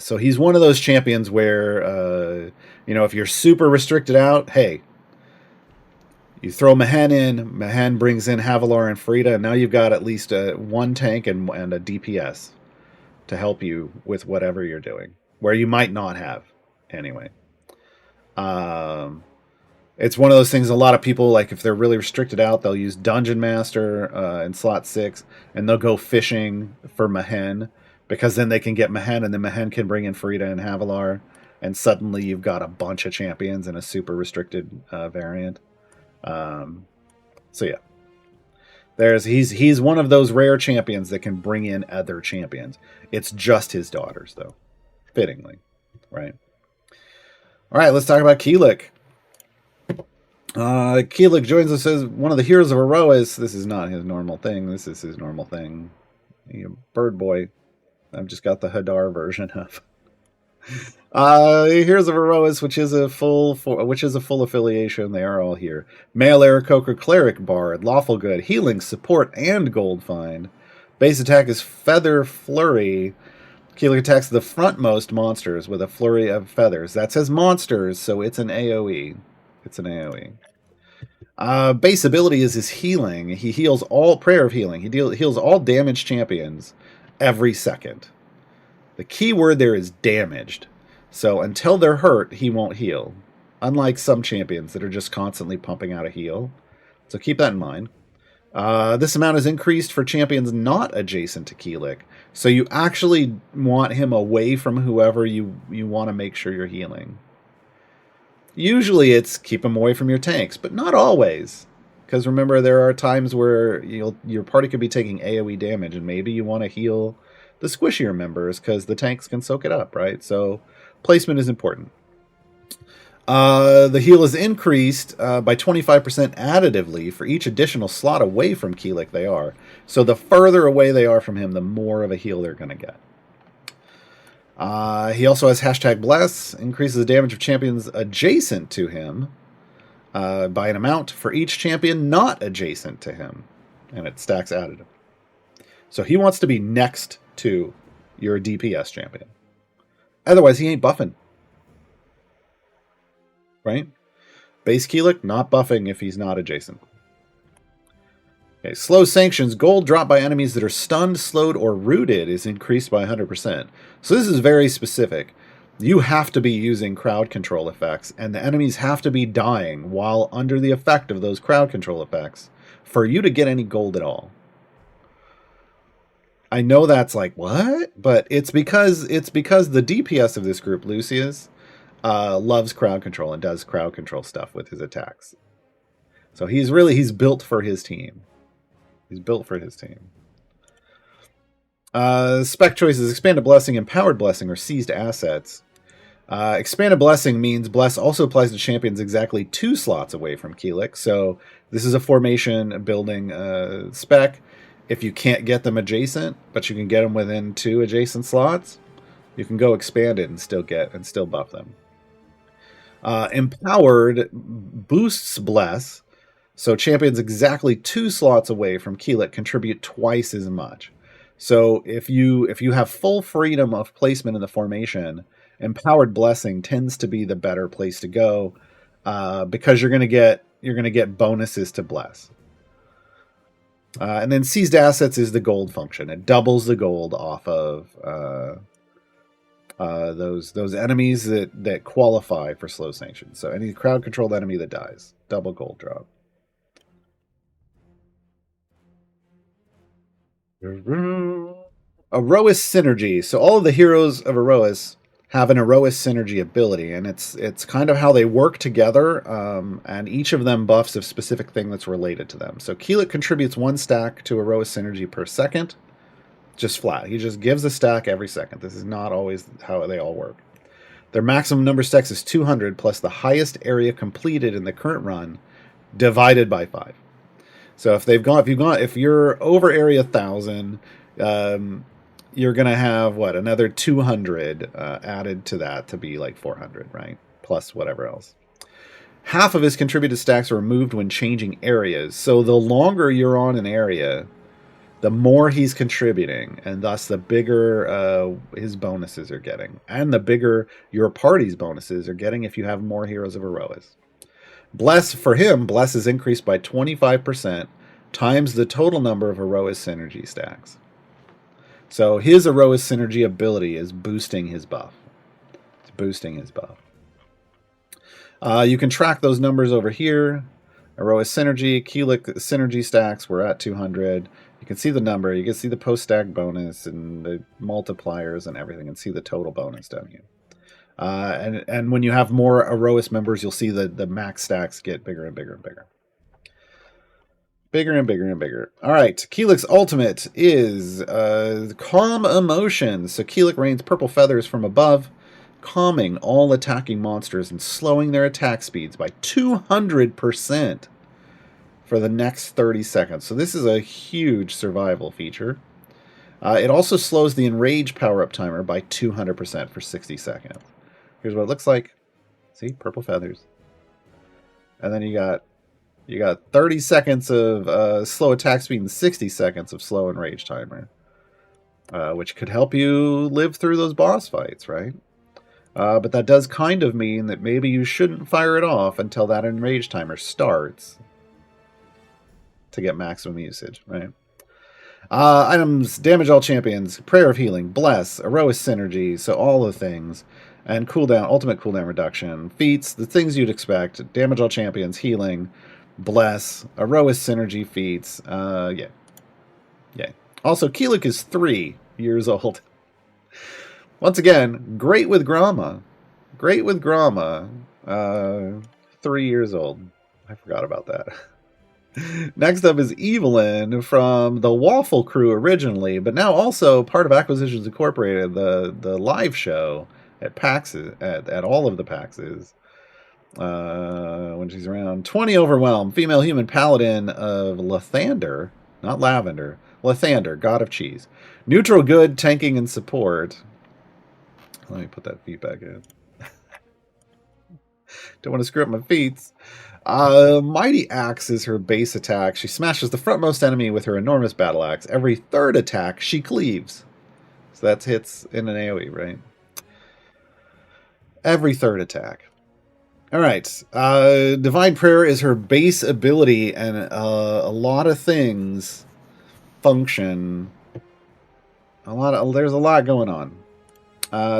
B: So he's one of those champions where, if you're super restricted out, hey, you throw Mehen in, Mehen brings in Havilar and Farida, and now you've got at least one tank and a DPS to help you with whatever you're doing, where you might not have anyway. It's one of those things, a lot of people, like if they're really restricted out, they'll use Dungeon Master in slot 6, and they'll go fishing for Mehen, because then they can get Mehen, and then Mehen can bring in Farida and Havilar, and suddenly you've got a bunch of champions in a super restricted variant. So yeah, he's one of those rare champions that can bring in other champions. It's just his daughters, though, fittingly, right? All right, let's talk about Qillek. Qillek joins us as one of the heroes of Aroas. This is not his normal thing. This is his normal thing. Bird boy. I've just got the Hadar version of. Heroes of Aroas, which is a full affiliation. They are all here. Male Aarakocra, Cleric, Bard, Lawful Good, Healing, Support, and Gold Find. Base attack is Feather Flurry. Qillek attacks the frontmost monsters with a flurry of feathers. That says monsters, so it's an AoE. It's an AoE. Base ability is his Healing. He heals all Prayer of Healing. He heals all damaged champions every second. The key word there is damaged. So until they're hurt, he won't heal. Unlike some champions that are just constantly pumping out a heal. So keep that in mind. This amount is increased for champions not adjacent to Qillek. So you actually want him away from whoever you want to make sure you're healing. Usually it's keep him away from your tanks, but not always. Because remember, there are times where your party could be taking AoE damage, and maybe you want to heal the squishier members because the tanks can soak it up, right? So placement is important. The heal is increased by 25% additively for each additional slot away from Qillek they are. So the further away they are from him, the more of a heal they're going to get. He also has hashtag Bless, increases the damage of champions adjacent to him by an amount for each champion not adjacent to him. And it stacks additive. So he wants to be next to your DPS champion. Otherwise, he ain't buffing. Right? Base Qillek, not buffing if he's not adjacent. Okay, slow sanctions. Gold dropped by enemies that are stunned, slowed, or rooted is increased by 100%. So this is very specific. You have to be using crowd control effects, and the enemies have to be dying while under the effect of those crowd control effects for you to get any gold at all. I know that's like, what? But it's because the DPS of this group, Lucius, loves crowd control and does crowd control stuff with his attacks. So he's built for his team. He's built for his team. Spec choices: Expanded Blessing, Empowered Blessing, or Seized Assets. Expanded Blessing means Bless also applies to champions exactly 2 slots away from Qillek. So this is a formation building spec. If you can't get them adjacent, but you can get them within 2 adjacent slots, you can go expand it and still buff them. Empowered boosts Bless, so champions exactly 2 slots away from Qillek contribute twice as much. So if you have full freedom of placement in the formation, Empowered Blessing tends to be the better place to go because you're gonna get bonuses to Bless. And then Seized Assets is the gold function. It doubles the gold off of those enemies that qualify for slow sanctions. So any crowd controlled enemy that dies, double gold drop. Aroas Synergy. So all of the heroes of Aroas have an Aroas Synergy ability, and it's kind of how they work together, and each of them buffs a specific thing that's related to them. So Qillek contributes 1 stack to Aroas Synergy per second, just flat. He just gives a stack every second. This is not always how they all work. Their maximum number of stacks is 200 plus the highest area completed in the current run divided by 5. So if you're over area 1,000, you're going to have, another 200 added to that to be like 400, right? Plus whatever else. Half of his contributed stacks are removed when changing areas. So the longer you're on an area, the more he's contributing, and thus the bigger his bonuses are getting. And the bigger your party's bonuses are getting if you have more Heroes of Aroas. Bless is increased by 25% times the total number of Aroas Synergy stacks. So his Aroas Synergy ability is boosting his buff. It's boosting his buff. You can track those numbers over here. Aroas Synergy, Qillek Synergy stacks, we're at 200. You can see the number. You can see the post-stack bonus and the multipliers and everything, and see the total bonus down here. And when you have more Aroas members, you'll see the max stacks get bigger and bigger and bigger. Bigger and bigger and bigger. All right, Qillek's ultimate is Calm Emotion. So Qillek rains purple feathers from above, calming all attacking monsters and slowing their attack speeds by 200% for the next 30 seconds. So this is a huge survival feature. It also slows the Enrage power-up timer by 200% for 60 seconds. Here's what it looks like. See, purple feathers. And then you got 30 seconds of slow attack speed and 60 seconds of slow Enrage timer, which could help you live through those boss fights, right? But that does kind of mean that maybe you shouldn't fire it off until that Enrage timer starts to get maximum usage, right? Items: damage all champions, Prayer of Healing, Bless, Aroas Synergy, so all the things. And cooldown, ultimate cooldown reduction. Feats, the things you'd expect. Damage all champions, healing, Bless, Aroas Synergy feats. Yeah. Also, Qillek is 3 years old. Once again, great with Grama. 3 years old. I forgot about that. Next up is Evelyn from the Waffle Crew originally, but now also part of Acquisitions Incorporated, the live show at PAX, at all of the PAXs. when she's around. 20 overwhelm. Female human paladin of Lathander, not Lavender. Lathander, god of cheese. Neutral good, tanking, and support. Let me put that feet back in. Don't want to screw up my feet. Mighty Axe is her base attack. She smashes the frontmost enemy with her enormous battle axe. Every third attack, she cleaves. So that's hits in an AoE, right? Every third attack. All right. Divine Prayer is her base ability, and a lot of things function. There's a lot going on.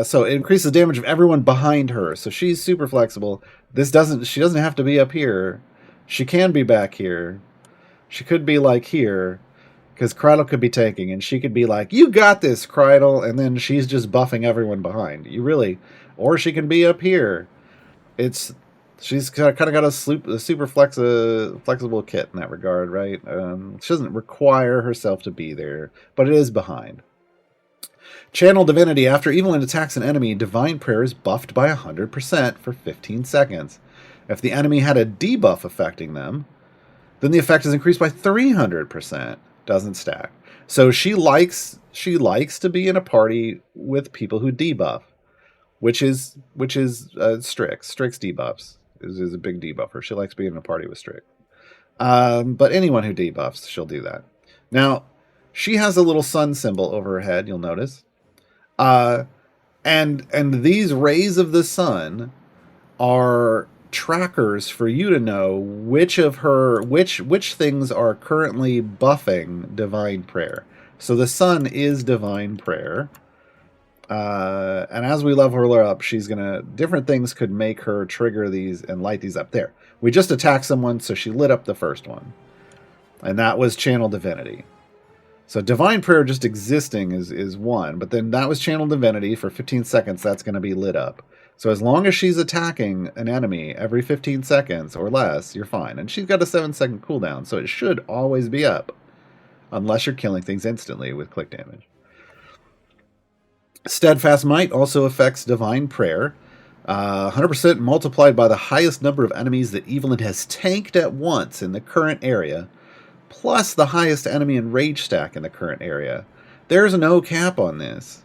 B: So it increases damage of everyone behind her. So she's super flexible. She doesn't have to be up here. She can be back here. She could be like here, because Krydle could be tanking, and she could be like, "You got this, Krydle," and then she's just buffing everyone behind. Or she can be up here. She's kind of got a super flexible kit in that regard, right? She doesn't require herself to be there, but it is behind. Channel Divinity. After Evelyn attacks an enemy, Divine Prayer is buffed by 100% for 15 seconds. If the enemy had a debuff affecting them, then the effect is increased by 300%. Doesn't stack. So she likes to be in a party with people who debuff, which is Strix. Strix debuffs is a big debuffer. She likes being in a party with Strix. But anyone who debuffs, she'll do that. Now, she has a little sun symbol over her head, you'll notice. And these rays of the sun are trackers for you to know which things are currently buffing Divine Prayer. So the sun is Divine Prayer. And as we level her up, different things could make her trigger these and light these up. There. We just attacked someone, so she lit up the first one. And that was Channel Divinity. So Divine Prayer just existing is one, but then that was Channel Divinity for 15 seconds. That's going to be lit up. So as long as she's attacking an enemy every 15 seconds or less, you're fine. And she's got a 7-second cooldown, so it should always be up. Unless you're killing things instantly with click damage. Steadfast Might also affects Divine Prayer. 100% multiplied by the highest number of enemies that Evelyn has tanked at once in the current area, plus the highest enemy and rage stack in the current area. There's no cap on this.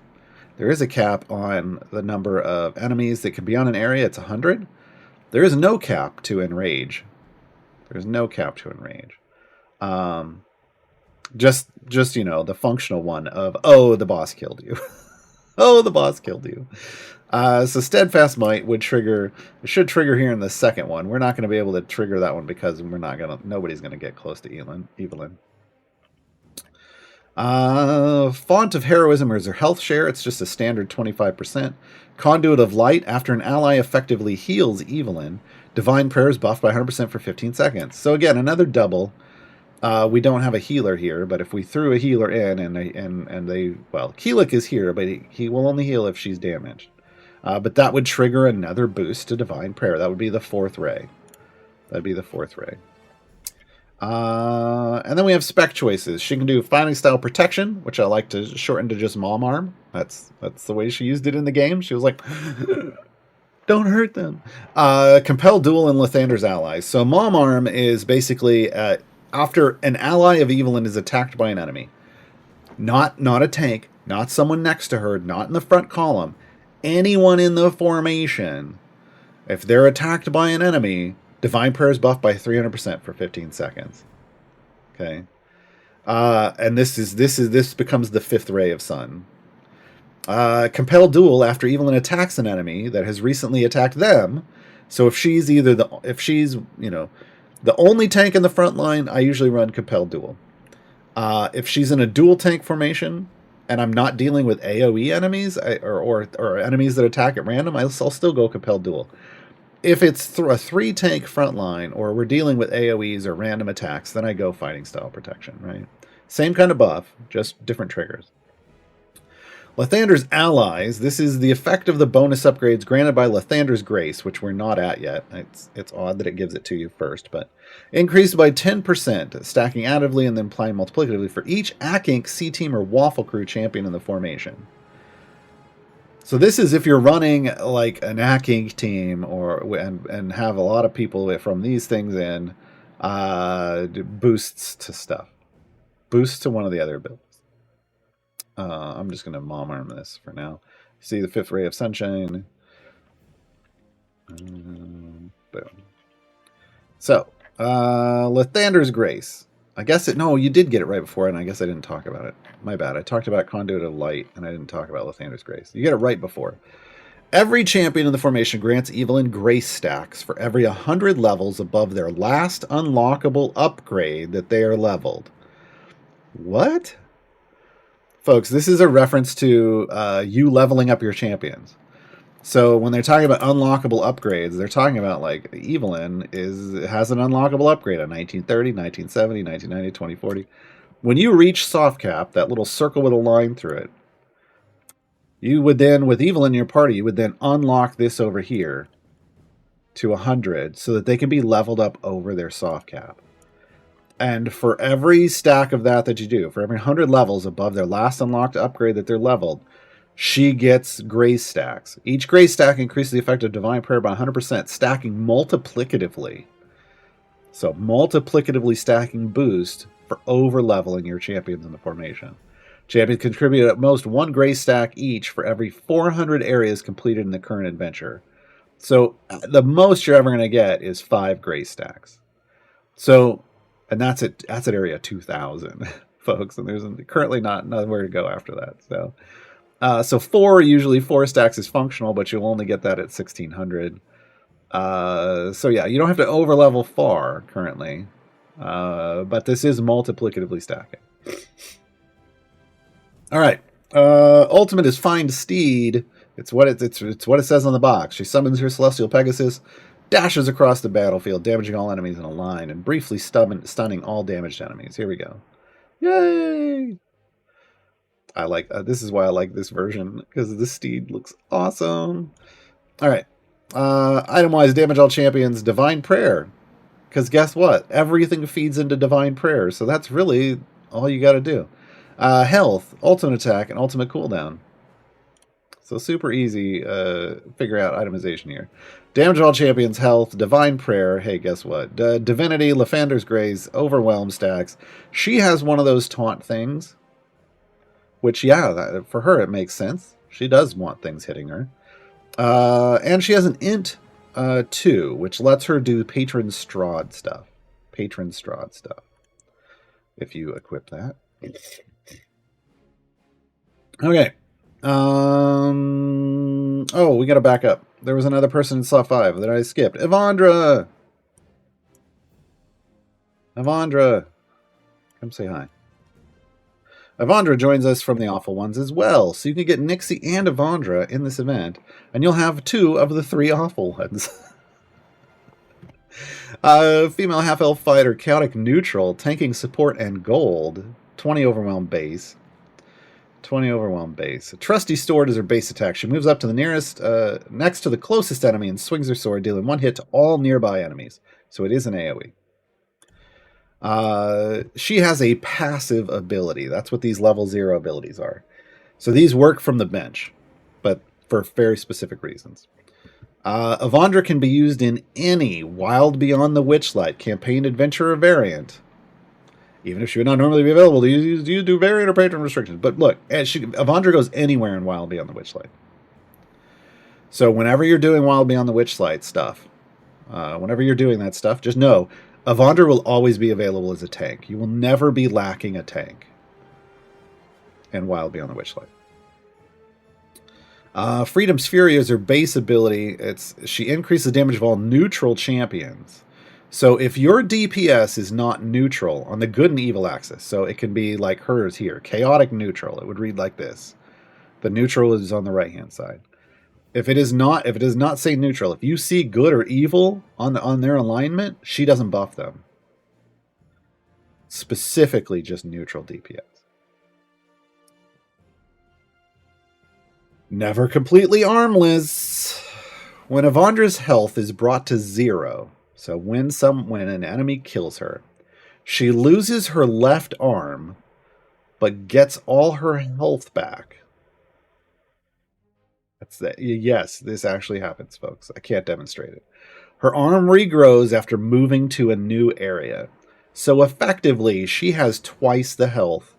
B: There is a cap on the number of enemies that can be on an area. It's 100. There is no cap to enrage. There's no cap to enrage. Just the functional one of, oh, the boss killed you. Oh, the boss killed you. So Steadfast Might should trigger here in the second one. We're not going to be able to trigger that one because nobody's going to get close to Evelyn. Font of Heroism is her health share. It's just a standard 25%. Conduit of Light. After an ally effectively heals Evelyn, Divine Prayer is buffed by 100% for 15 seconds. So again, another double. We don't have a healer here, but if we threw a healer in Qillek is here, but he will only heal if she's damaged. But that would trigger another boost to Divine Prayer. That would be the fourth ray. That'd be the fourth ray. And then we have spec choices. She can do Fighting Style Protection, which I like to shorten to just Mom Arm. That's the way she used it in the game. She was like, don't hurt them. Compel Duel and Lathander's allies. So Mom Arm is basically after an ally of Evelyn is attacked by an enemy. Not a tank, not someone next to her, not in the front column. Anyone in the formation, if they're attacked by an enemy, Divine Prayer is buffed by 300% for 15 seconds. Okay, and this becomes the fifth ray of sun. Compel Duel after Evelyn attacks an enemy that has recently attacked them. So if she's the only tank in the front line, I usually run Compel Duel. If she's in a dual tank formation, and I'm not dealing with AoE enemies or enemies that attack at random, I'll still go Compel Duel. If it's a 3-tank front line, or we're dealing with AoEs or random attacks, then I go Fighting Style Protection, right? Same kind of buff, just different triggers. Lathander's allies. This is the effect of the bonus upgrades granted by Lathander's Grace, which we're not at yet. It's odd that it gives it to you first, but increased by 10%, stacking additively and then applying multiplicatively for each Ack Inc. C-Team or Waffle Crew champion in the formation. So this is if you're running like an hacking team and have a lot of people from these things in boosts to stuff. Boosts to one of the other abilities. I'm just going to mom arm this for now. See the 5th ray of sunshine. Boom. So, Lathander's Grace. I guess no, you did get it right before, and I guess I didn't talk about it. My bad. I talked about Conduit of Light, and I didn't talk about Lathander's Grace. You get it right before. Every champion in the formation grants Evelyn Grace stacks for every 100 levels above their last unlockable upgrade that they are leveled. What? Folks, this is a reference to you leveling up your champions. So when they're talking about unlockable upgrades, they're talking about like Evelyn has an unlockable upgrade on 1930, 1970, 1990, 2040. When you reach soft cap, that little circle with a line through it, you would then, with Evelyn in your party, you would then unlock this over here to 100 so that they can be leveled up over their soft cap. And for every stack of that you do, for every 100 levels above their last unlocked upgrade that they're leveled, she gets grace stacks. Each grace stack increases the effect of Divine Prayer by 100%, stacking multiplicatively. So multiplicatively stacking boost for over-leveling your champions in the formation. Champions contribute at most 1 grace stack each for every 400 areas completed in the current adventure. So the most you're ever going to get is 5 grace stacks. So, and that's at area 2000, folks. And there's currently nowhere to go after that. So 4 stacks is functional, but you'll only get that at 1600. So yeah, you don't have to over level far currently, but this is multiplicatively stacking. All right, ultimate is Find Steed. It's what it says on the box. She summons her celestial Pegasus, dashes across the battlefield, damaging all enemies in a line, and briefly stunning all damaged enemies. Here we go. Yay! I like this is why I like this version, because the steed looks awesome. All right. Item-wise, damage all champions, Divine Prayer. Because guess what? Everything feeds into Divine Prayer, so that's really all you got to do. Health, ultimate attack, and ultimate cooldown. So super easy figure out itemization here. Damage all champions, health, Divine Prayer. Hey, guess what? Divinity, Lathander's Grace, Overwhelm stacks. She has one of those taunt things. Which, yeah, for her it makes sense. She does want things hitting her. And she has an int 2, which lets her do Patron Strahd stuff. If you equip that. Okay. Oh, we got to back up. There was another person in slot 5 that I skipped. Evandra! Come say hi. Evandra joins us from the Awful Ones as well, so you can get Nixie and Evandra in this event, and you'll have 2 of the 3 Awful Ones. Female half-elf fighter, chaotic neutral, tanking support and gold, 20 overwhelm base. Trusty sword is her base attack. She moves up to the next to the closest enemy and swings her sword, dealing 1 hit to all nearby enemies. So it is an AoE. She has a passive ability. That's what these level 0 abilities are. So these work from the bench, but for very specific reasons. Evandra can be used in any Wild Beyond the Witchlight campaign, adventure, or variant. Even if she would not normally be available to use, you do variant or patron restrictions. But look, Evandra goes anywhere in Wild Beyond the Witchlight. So whenever you're doing Wild Beyond the Witchlight stuff, whenever you're doing that stuff, just know Evandra will always be available as a tank. You will never be lacking a tank in Wild Beyond the Witchlight. Freedom's Fury is her base ability. She increases damage of all neutral champions. So if your DPS is not neutral on the good and evil axis, so it can be like hers here, chaotic neutral, it would read like this. The neutral is on the right-hand side. If it does not say neutral, if you see good or evil on their alignment, she doesn't buff them. Specifically just neutral DPS. Never completely armless. When Evandra's health is brought to 0, so when an enemy kills her, she loses her left arm, but gets all her health back. Yes, this actually happens, folks. I can't demonstrate it. Her arm regrows after moving to a new area. So effectively, she has twice the health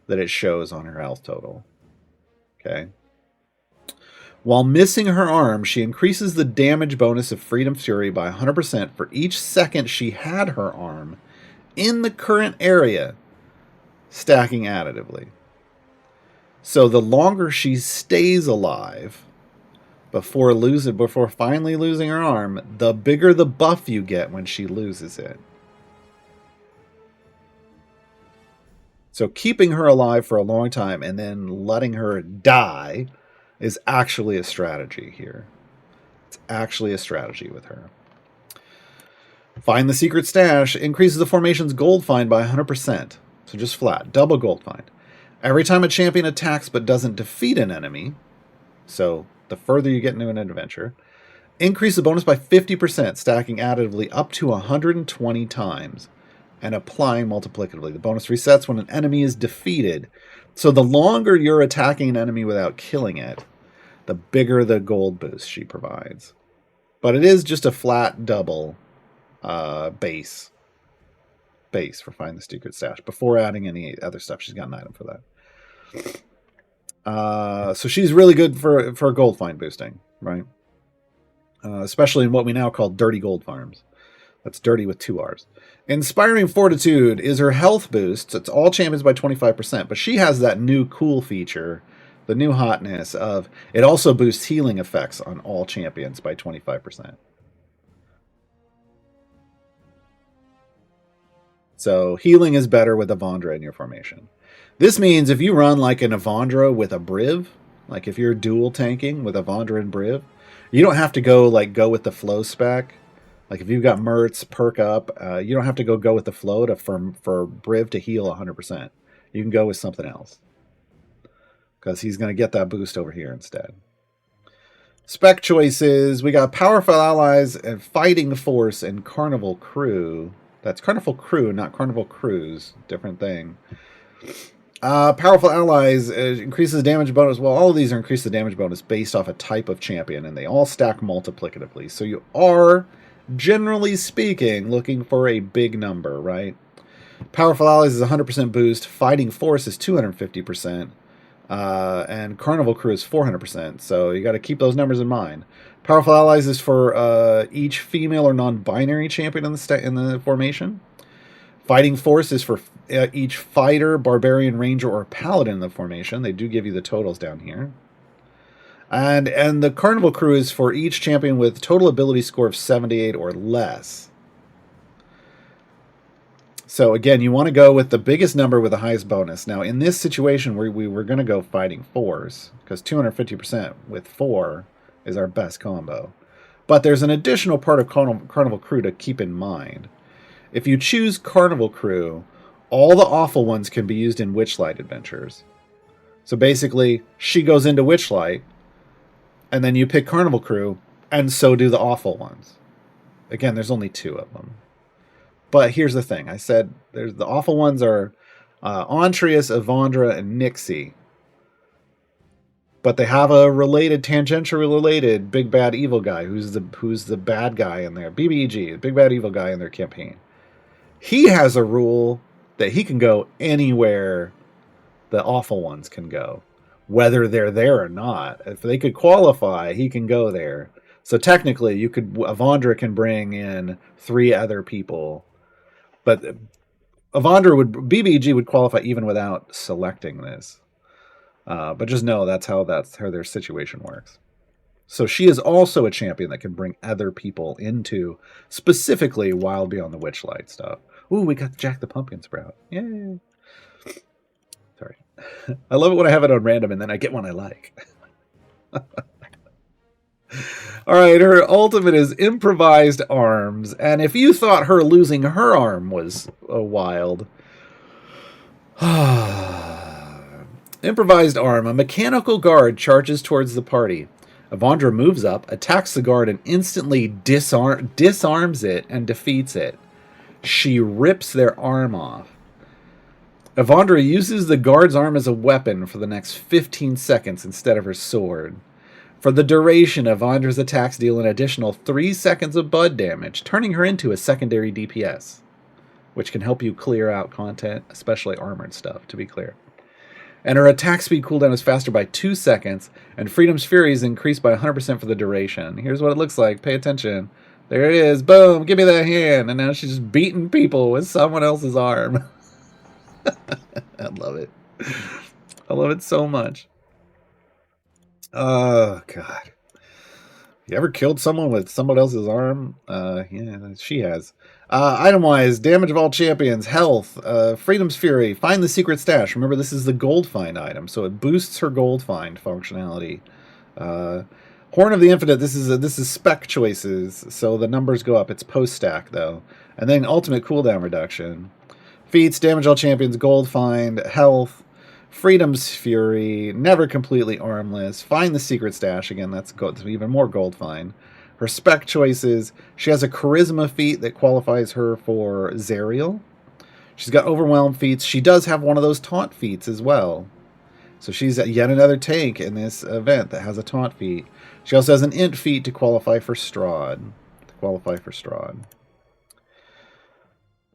B: that it shows on her health total. Okay. While missing her arm, she increases the damage bonus of Freedom Fury by 100% for each second she had her arm in the current area, stacking additively. So the longer she stays alive before finally losing her arm, the bigger the buff you get when she loses it. So keeping her alive for a long time and then letting her die is actually a strategy here. It's actually a strategy with her. Find the secret stash increases the formation's gold find by 100%. So just flat, double gold find. Every time a champion attacks but doesn't defeat an enemy, so the further you get into an adventure, increase the bonus by 50%, stacking additively up to 120 times and applying multiplicatively. The bonus resets when an enemy is defeated. So the longer you're attacking an enemy without killing it, the bigger the gold boost she provides. But it is just a flat double base for Find the Secret Stash before adding any other stuff. She's got an item for that. So she's really good for gold find boosting, right? Especially in what we now call dirty gold farms. That's dirty with 2 R's. Inspiring Fortitude is her health boost. It's all champions by 25%, but she has that new cool feature, the new hotness of it also boosts healing effects on all champions by 25%. So healing is better with Evandra in your formation. This means if you run like an Evandra with a Briv, like if you're dual tanking with Evandra and Briv, you don't have to go with the flow spec. Like if you've got Mertz, perk up, you don't have to go with the flow for Briv to heal 100%. You can go with something else. Because he's going to get that boost over here instead. Spec choices, we got Powerful Allies and Fighting Force and Carnival Crew. That's Carnival Crew, not Carnival Cruise. Different thing. Powerful Allies increases damage bonus. Well, all of these are increase the damage bonus based off a type of champion, and they all stack multiplicatively. So you are, generally speaking, looking for a big number, right? Powerful Allies is 100% boost. Fighting Force is 250%. And Carnival Crew is 400%. So you got to keep those numbers in mind. Powerful Allies is for each female or non-binary champion in the formation. Fighting Force is for each fighter, barbarian, ranger, or paladin in the formation. They do give you the totals down here. And the Carnival Crew is for each champion with total ability score of 78 or less. So again, you want to go with the biggest number with the highest bonus. Now, in this situation, we were going to go Fighting Force, because 250% with 4 is our best combo. But there's an additional part of Carnival Crew to keep in mind. If you choose Carnival Crew, all the awful ones can be used in Witchlight adventures. So basically, she goes into Witchlight, and then you pick Carnival Crew, and so do the awful ones. Again, there's only 2 of them. But here's the thing. I said the awful ones are Antreus, Evandra, and Nixie. But they have a tangentially related big bad evil guy who's the bad guy in there. BBEG, the big bad evil guy in their campaign. He has a rule that he can go anywhere the awful ones can go, whether they're there or not. If they could qualify, he can go there. So technically, Evandra can bring in 3 other people, but BBG would qualify even without selecting this. But just know that's how their situation works. So she is also a champion that can bring other people into specifically Wild Beyond the Witchlight stuff. Ooh, we got Jack the Pumpkin Sprout. Yay. Sorry. I love it when I have it on random and then I get one I like. All right, her ultimate is Improvised Arms. And if you thought her losing her arm was wild... Improvised Arm. A mechanical guard charges towards the party. Evandra moves up, attacks the guard, and instantly disarms it and defeats it. She rips their arm off. Evandra uses the guard's arm as a weapon for the next 15 seconds instead of her sword. For the duration, Evandra's attacks deal an additional 3 seconds of bud damage, turning her into a secondary DPS, which can help you clear out content, especially armored stuff, to be clear. And her attack speed cooldown is faster by 2 seconds, and Freedom's Fury is increased by 100% for the duration. Here's what it looks like. Pay attention. There it is. Boom. Give me that hand. And now she's just beating people with someone else's arm. I love it. I love it so much. Oh, God. You ever killed someone with someone else's arm? Yeah, she has. Item-wise, damage of all champions, health, Freedom's Fury, find the secret stash. Remember, this is the gold find item, so it boosts her gold find functionality. Horn of the Infinite, this is spec choices, so the numbers go up. It's post-stack, though. And then ultimate cooldown reduction. Feats, damage all champions, gold find, health, Freedom's Fury, never completely armless, find the secret stash. Again, that's even more gold find. Her spec choices, she has a charisma feat that qualifies her for Zerial. She's got overwhelm feats. She does have one of those taunt feats as well. So she's yet another tank in this event that has a taunt feat. She also has an int feat to qualify for Strahd.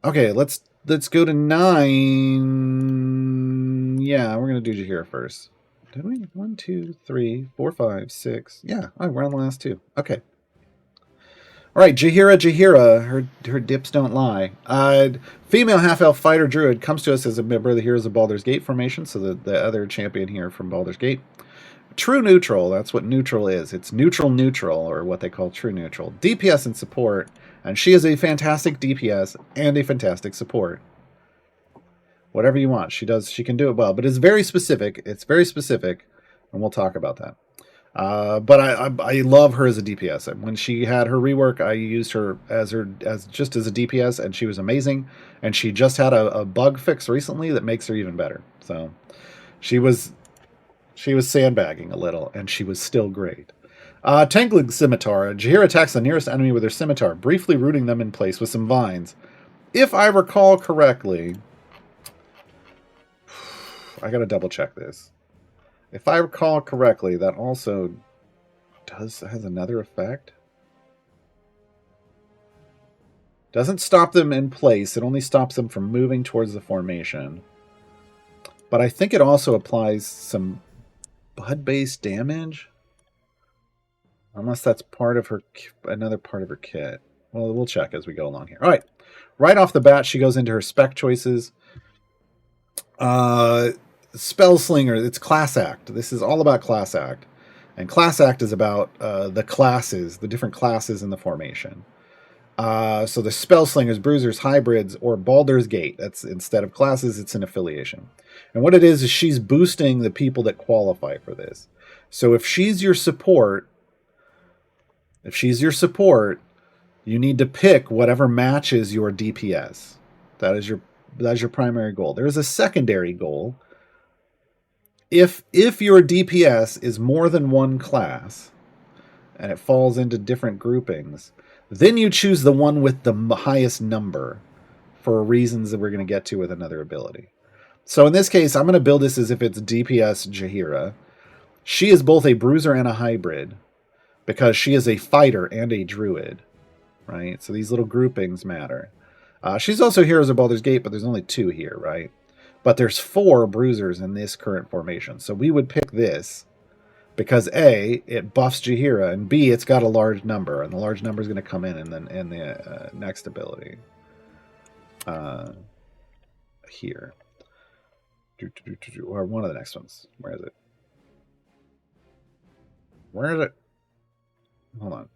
B: Okay, let's go to 9. Yeah, we're going to do Jaheira first. Did we? 1, 2, 3, 4, 5, 6. Yeah, we're on the last 2. Okay. All right, Jaheira. Her dips don't lie. Female half-elf fighter druid comes to us as a member of the Heroes of Baldur's Gate formation, so the other champion here from Baldur's Gate. True neutral, that's what neutral is. It's neutral, or what they call true neutral. DPS and support, and she is a fantastic DPS and a fantastic support. Whatever you want, she can do it well, but it's very specific. and we'll talk about that. But I love her as a DPS. When she had her rework, I used her as just as a DPS, and she was amazing. And she just had a bug fix recently that makes her even better. So she was sandbagging a little, and she was still great. Tangling Scimitar. Jaheira attacks the nearest enemy with her scimitar, briefly rooting them in place with some vines. If I recall correctly, I gotta double check this. If I recall correctly, that also has another effect. Doesn't stop them in place. It only stops them from moving towards the formation. But I think it also applies some bud-based damage. Unless that's another part of her kit. Well, we'll check as we go along here. All right. Right off the bat, she goes into her spec choices. Spellslinger, it's Class Act. This is all about Class Act. And Class Act is about the different classes in the formation. So the Spellslingers, Bruisers, Hybrids, or Baldur's Gate. That's instead of classes, it's an affiliation. And what it is she's boosting the people that qualify for this. So if she's your support, you need to pick whatever matches your DPS. That is your primary goal. There is a secondary goal. If your DPS is more than one class, and it falls into different groupings, then you choose the one with the highest number for reasons that we're going to get to with another ability. So in this case, I'm going to build this as if it's DPS Jaheira. She is both a bruiser and a hybrid because she is a fighter and a druid, right? So these little groupings matter. She's also Heroes of Baldur's Gate, but there's only 2 here, right? But there's 4 bruisers in this current formation. So we would pick this because A, it buffs Jaheira, and B, it's got a large number, and the large number is going to come in the next ability. Here. Or one of the next ones. Where is it? Hold on.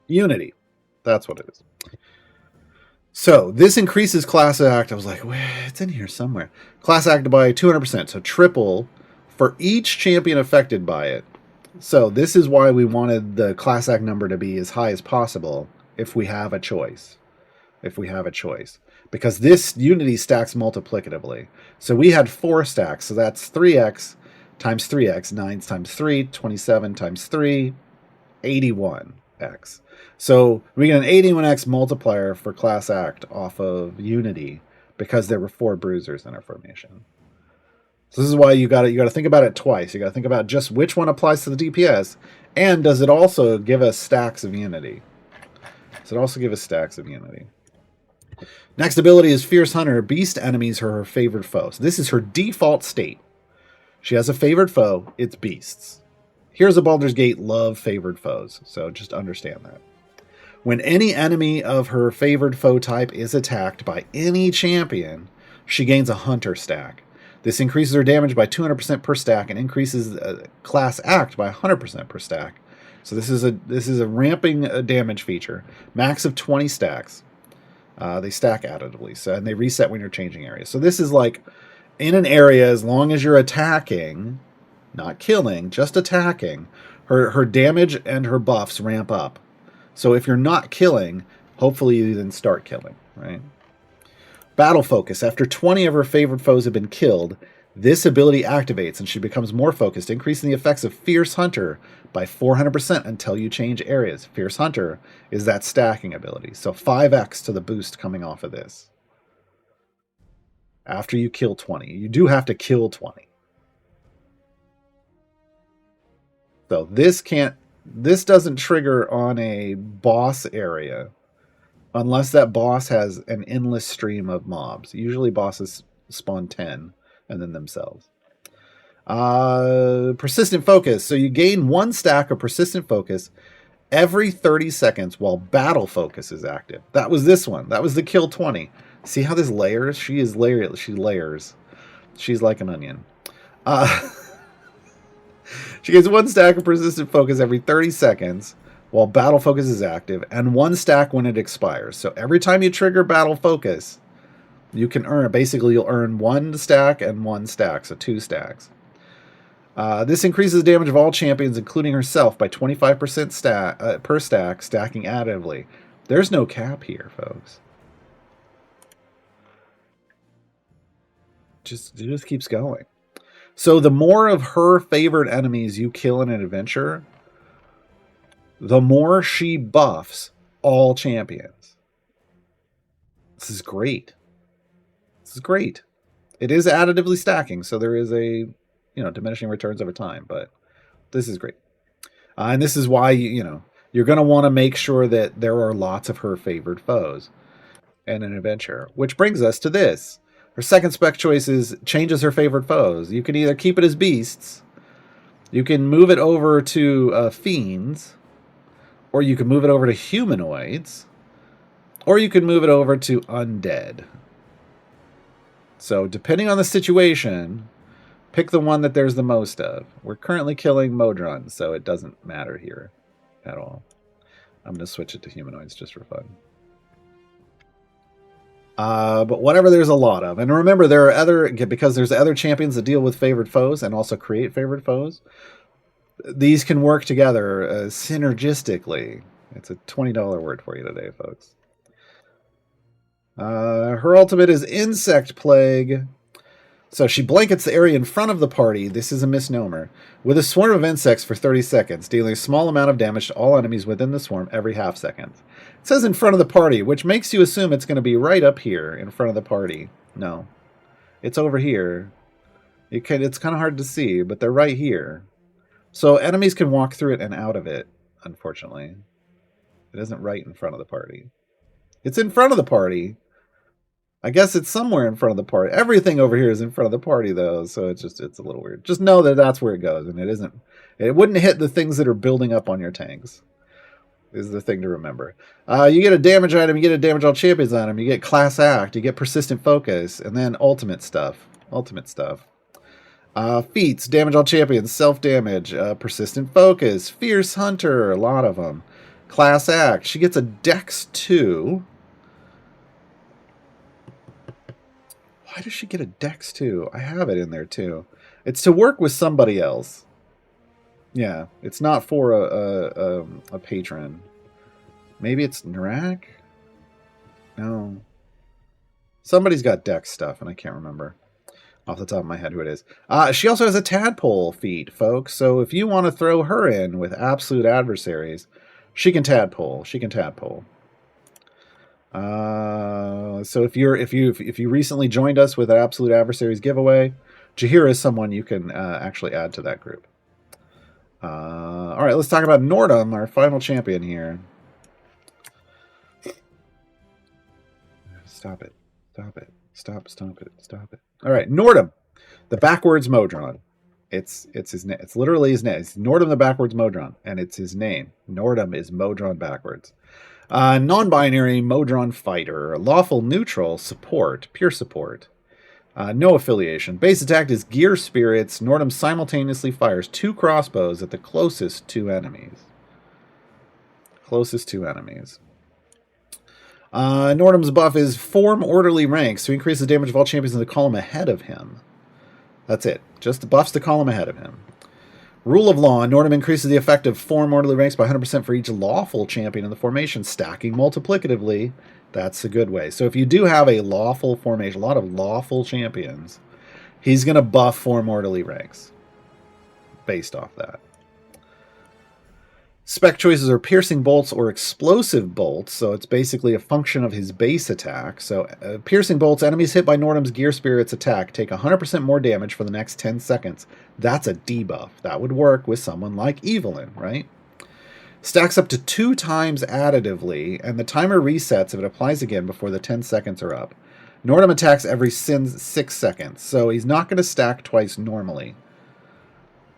B: Unity. That's what it is. So this increases Class Act. I was like, it's in here somewhere. Class Act by 200%. So triple for each champion affected by it. So this is why we wanted the Class Act number to be as high as possible if we have a choice. Because this Unity stacks multiplicatively. So we had 4 stacks. So that's 3x times 3x. 9 times 3, 27 times 3, 81. X. So we get an 81x multiplier for class act off of Unity because there were 4 bruisers in our formation. So this is why you got to think about it twice. You got to think about just which one applies to the DPS, and does it also give us stacks of Unity? Does it also give us stacks of Unity? Next ability is Fierce Hunter. Beast enemies are her favorite foes. This is her default state. She has a favored foe. It's beasts. Here's a Baldur's Gate love favored foes, so just understand that. When any enemy of her favored foe type is attacked by any champion, she gains a Hunter stack. This increases her damage by 200% per stack and increases class act by 100% per stack. So this is a ramping damage feature. Max of 20 stacks. They stack additively, so and they reset when you're changing areas. So this is like in an area, as long as you're attacking, not killing, just attacking, her damage and her buffs ramp up. So if you're not killing, hopefully you then start killing, right? Battle Focus. After 20 of her favorite foes have been killed, this ability activates and she becomes more focused, increasing the effects of Fierce Hunter by 400% until you change areas. Fierce Hunter is that stacking ability. So 5x to the boost coming off of this. After you kill 20. You do have to kill 20. So this doesn't trigger on a boss area unless that boss has an endless stream of mobs. Usually bosses spawn 10 and then themselves. Persistent Focus. So you gain 1 stack of Persistent Focus every 30 seconds while Battle Focus is active. That was this one. That was the kill 20. See how this layers? She layers. She's like an onion. She gets 1 stack of Persistent Focus every 30 seconds while Battle Focus is active, and 1 stack when it expires. So every time you trigger Battle Focus, you can earn, basically you'll earn 1 stack and 1 stack, so 2 stacks. This increases the damage of all champions, including herself, by 25% per stack, stacking additively. There's no cap here, folks. It just keeps going. So the more of her favorite enemies you kill in an adventure, the more she buffs all champions. This is great. This is great. It is additively stacking, so there is a, diminishing returns over time, but this is great. And this is why, you're going to want to make sure that there are lots of her favored foes in an adventure, which brings us to this. Her second spec choice is changes her favorite foes. You can either keep it as beasts, you can move it over to fiends, or you can move it over to humanoids, or you can move it over to undead. So depending on the situation, pick the one that there's the most of. We're currently killing Modron, so it doesn't matter here at all. I'm going to switch it to humanoids just for fun. But whatever there's a lot of. And remember, there are because there's other champions that deal with favored foes and also create favored foes. These can work together synergistically. It's a $20 word for you today, folks. Her ultimate is Insect Plague. So she blankets the area in front of the party. This is a misnomer. With a swarm of insects for 30 seconds, dealing a small amount of damage to all enemies within the swarm every half second. It says in front of the party, which makes you assume it's going to be right up here in front of the party. No. It's over here. It's kind of hard to see, but they're right here. So enemies can walk through it and out of it, unfortunately. It isn't right in front of the party. It's in front of the party. I guess it's somewhere in front of the party. Everything over here is in front of the party, though, so it's a little weird. Just know that that's where it goes, and it wouldn't hit the things that are building up on your tanks, is the thing to remember. You get a damage item, you get a damage all champions item, you get class act, you get persistent focus, and then ultimate stuff. Feats, damage all champions, self-damage, persistent focus, fierce hunter, a lot of them. Class act, she gets a dex 2. Why does she get a dex 2? I have it in there too. It's to work with somebody else. Yeah, it's not for a patron. Maybe it's Narak? No. Somebody's got dex stuff, and I can't remember off the top of my head who it is. She also has a tadpole feat, folks. So if you want to throw her in with absolute adversaries, She can tadpole. She can tadpole. So if you recently joined us with an Absolute Adversaries giveaway, Jaheira is someone you can actually add to that group. All right, let's talk about Nordom, our final champion here. Stop it. Stop it. Stop it. All right, Nordom, the backwards Modron. It's his name. It's literally his name. It's Nordom the backwards Modron, and it's his name. Nordom is Modron backwards. Non-binary Modron fighter, lawful neutral, support, pure support. No affiliation. Base attack is Gear Spirits. Nordom simultaneously fires 2 crossbows at the closest 2 enemies. Nordom's buff is Form Orderly Ranks to increase the damage of all champions in the column ahead of him. That's it. Just buffs the column ahead of him. Rule of Law. Nordom increases the effect of Form Orderly Ranks by 100% for each lawful champion in the formation, stacking multiplicatively. That's a good way. So if you do have a lawful formation, a lot of lawful champions, he's going to buff Form Orderly Ranks based off that. Spec choices are Piercing Bolts or Explosive Bolts, so it's basically a function of his base attack. So Piercing Bolts, enemies hit by Nordom's Gear Spirits attack take 100% more damage for the next 10 seconds. That's a debuff. That would work with someone like Evelyn, right? Stacks up to 2 times additively, and the timer resets if it applies again before the 10 seconds are up. Nordom attacks every 6 seconds, so he's not going to stack twice normally.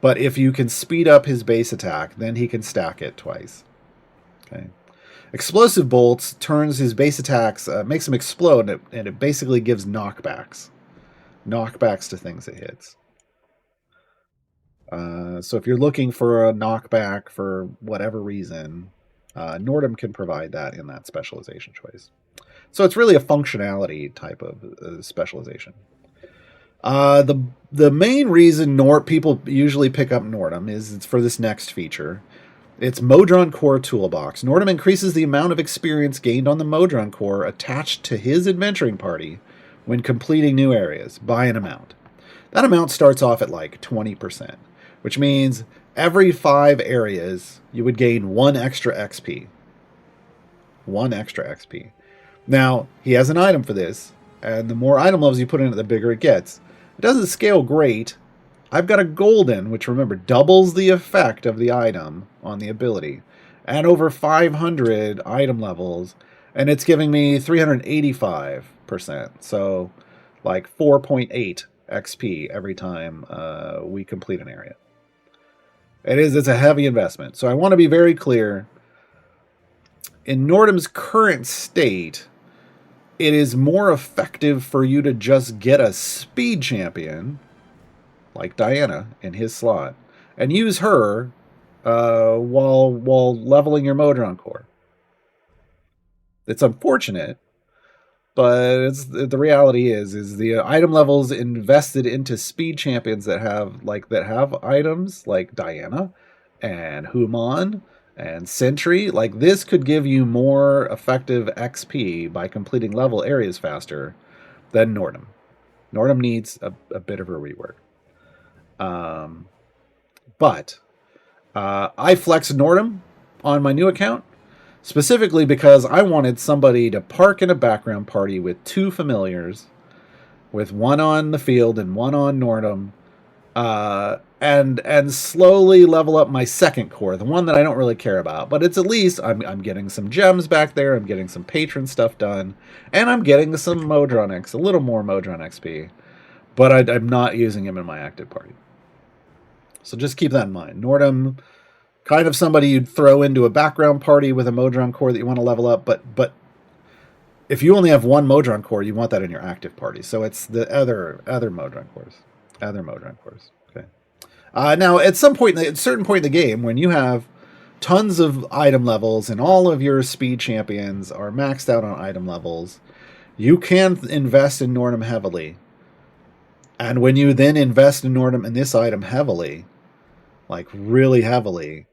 B: But if you can speed up his base attack, then he can stack it twice. Okay. Explosive Bolts turns his base attacks, makes them explode, and it basically gives knockbacks. Knockbacks to things it hits. So if you're looking for a knockback for whatever reason, Nordom can provide that in that specialization choice. So it's really a functionality type of specialization. The main reason people usually pick up Nordom is it's for this next feature. It's Modron Core Toolbox. Nordom increases the amount of experience gained on the Modron Core attached to his adventuring party when completing new areas by an amount. That amount starts off at like 20%, which means every 5 areas you would gain 1 extra XP. 1 extra XP. Now, he has an item for this, and the more item levels you put in it, the bigger it gets. It doesn't scale great. I've got a golden, which remember doubles the effect of the item on the ability, and over 500 item levels, and it's giving me 385%. So like 4.8 XP every time we complete an area. It's a heavy investment. So I want to be very clear. In Nordom's current state, it is more effective for you to just get a speed champion like Diana in his slot and use her while leveling your Modron Core. It's unfortunate, but the reality is the item levels invested into speed champions that have items like Diana and Human and Sentry, like this could give you more effective XP by completing level areas faster than Nordom. Nordom needs a bit of a rework. But I flexed Nordom on my new account specifically because I wanted somebody to park in a background party with 2 familiars, with 1 on the field and 1 on Nordom, and slowly level up my second core, the one that I don't really care about. But it's at least I'm getting some gems back there, I'm getting some patron stuff done, and I'm getting some Modron X, a little more Modron XP. But I'm not using him in my active party. So just keep that in mind. Nordom, kind of somebody you'd throw into a background party with a Modron core that you want to level up, but if you only have 1 Modron core, you want that in your active party. So it's the other Modron cores. Okay. Now, at a certain point in the game, when you have tons of item levels and all of your speed champions are maxed out on item levels, you can invest in Nordom heavily. And when you then invest in Nordom and this item heavily, like really heavily,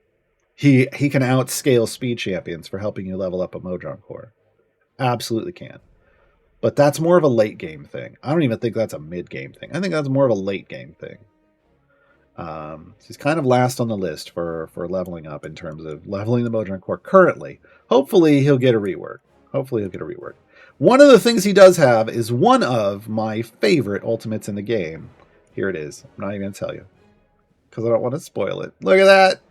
B: he can outscale speed champions for helping you level up a Modron core. Absolutely can. But that's more of a late game thing. I don't even think that's a mid game thing. I think that's more of a late game thing. He's kind of last on the list for leveling up in terms of leveling the Modron core currently. Hopefully he'll get a rework. One of the things he does have is one of my favorite ultimates in the game. Here it is. I'm not even going to tell you because I don't want to spoil it. Look at that.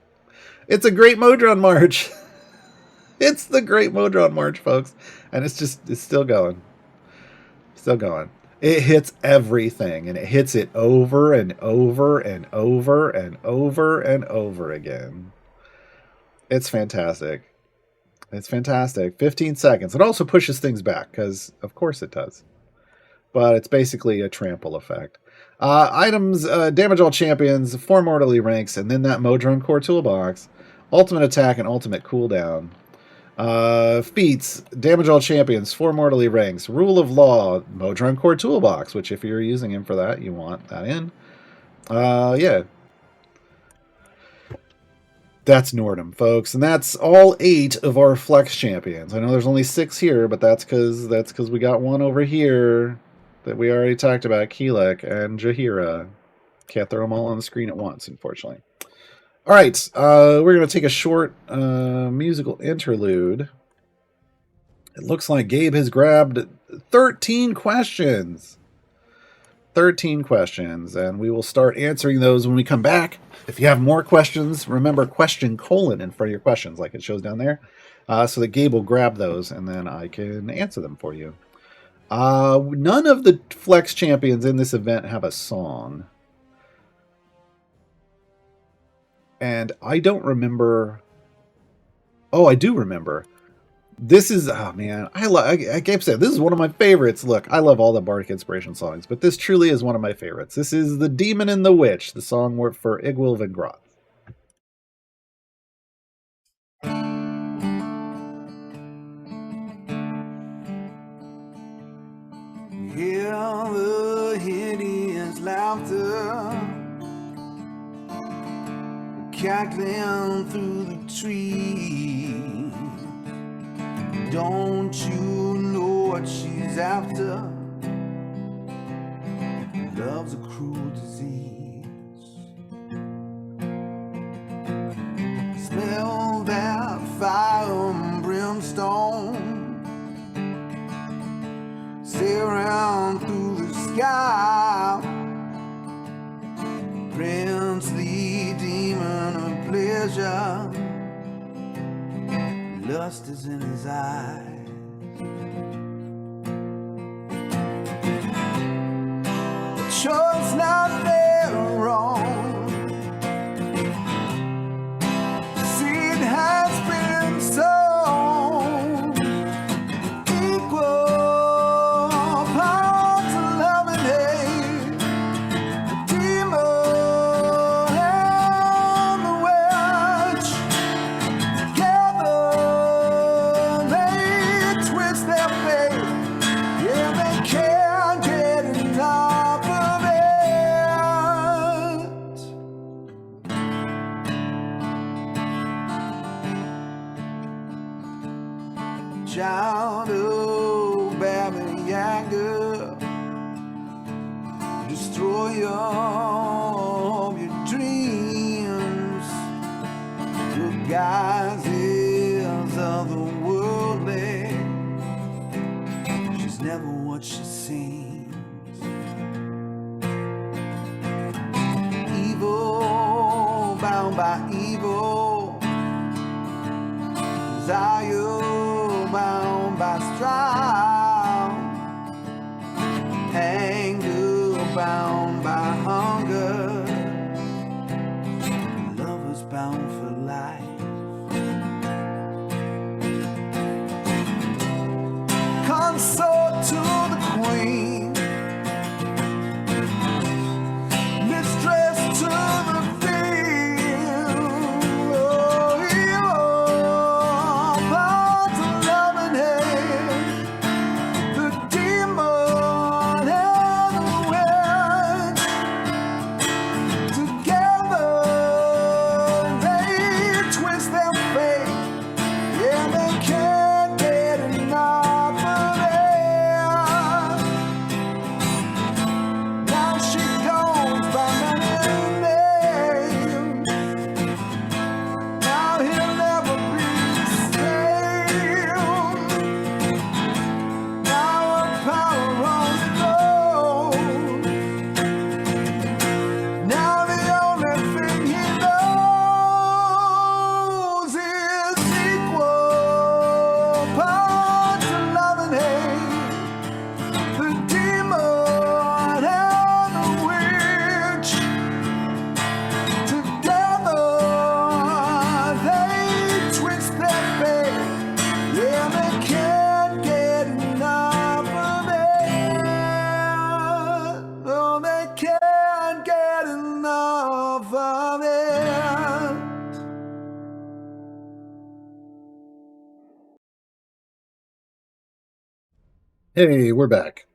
B: It's a Great Modron March. It's the Great Modron March, folks. And it's still going. Still going. It hits everything, and it hits it over and over and over and over and over again. It's fantastic. It's fantastic. 15 seconds. It also pushes things back, because of course it does. But it's basically a trample effect. Items, damage all champions, 4 mortally ranks, and then that Modron core toolbox. Ultimate attack and ultimate cooldown. Feats, damage all champions, 4 mortally ranks, rule of law, Modron core toolbox, which if you're using him for that, you want that in. Yeah. That's Nordom, folks, and that's all 8 of our flex champions. I know there's only 6 here, but that's because we got one over here that we already talked about, Qillek and Jaheira. Can't throw them all on the screen at once, unfortunately. All right, we're going to take a short musical interlude. It looks like Gabe has grabbed 13 questions. 13 questions, and we will start answering those when we come back. If you have more questions, remember question colon in front of your questions, like it shows down there, so that Gabe will grab those, and then I can answer them for you. None of the Flex champions in this event have a song. And I don't remember... Oh, I do remember. This is... Oh, man. I kept saying, this is one of my favorites. Look, I love all the Bardic Inspiration songs, but this truly is one of my favorites. This is The Demon and the Witch, the song for Igwil Vengroth.
A: Hear the hideous laughter cackling through the trees. Don't you know what she's after? Love's a cruel disease. Smell that fire and brimstone. Sail around through the sky. Princely demon of pleasure. Lust is in his eyes. The choice not fair or wrong. The seed has been sown. Equal parts of love and hate. The demon and the witch. Together they twist their fate. Yeah, they can't get enough of it. Child of Baba Yaga, destroyer of your dreams, the guises of the worldly. She's never what she seems. Evil bound by evil, desire bound by strife, anger bound by hunger, lovers bound for life. Consort to the queen, mistress to the field. Oh, evil parts of love and hate. The demon and the witch. Together they
B: Hey, we're back.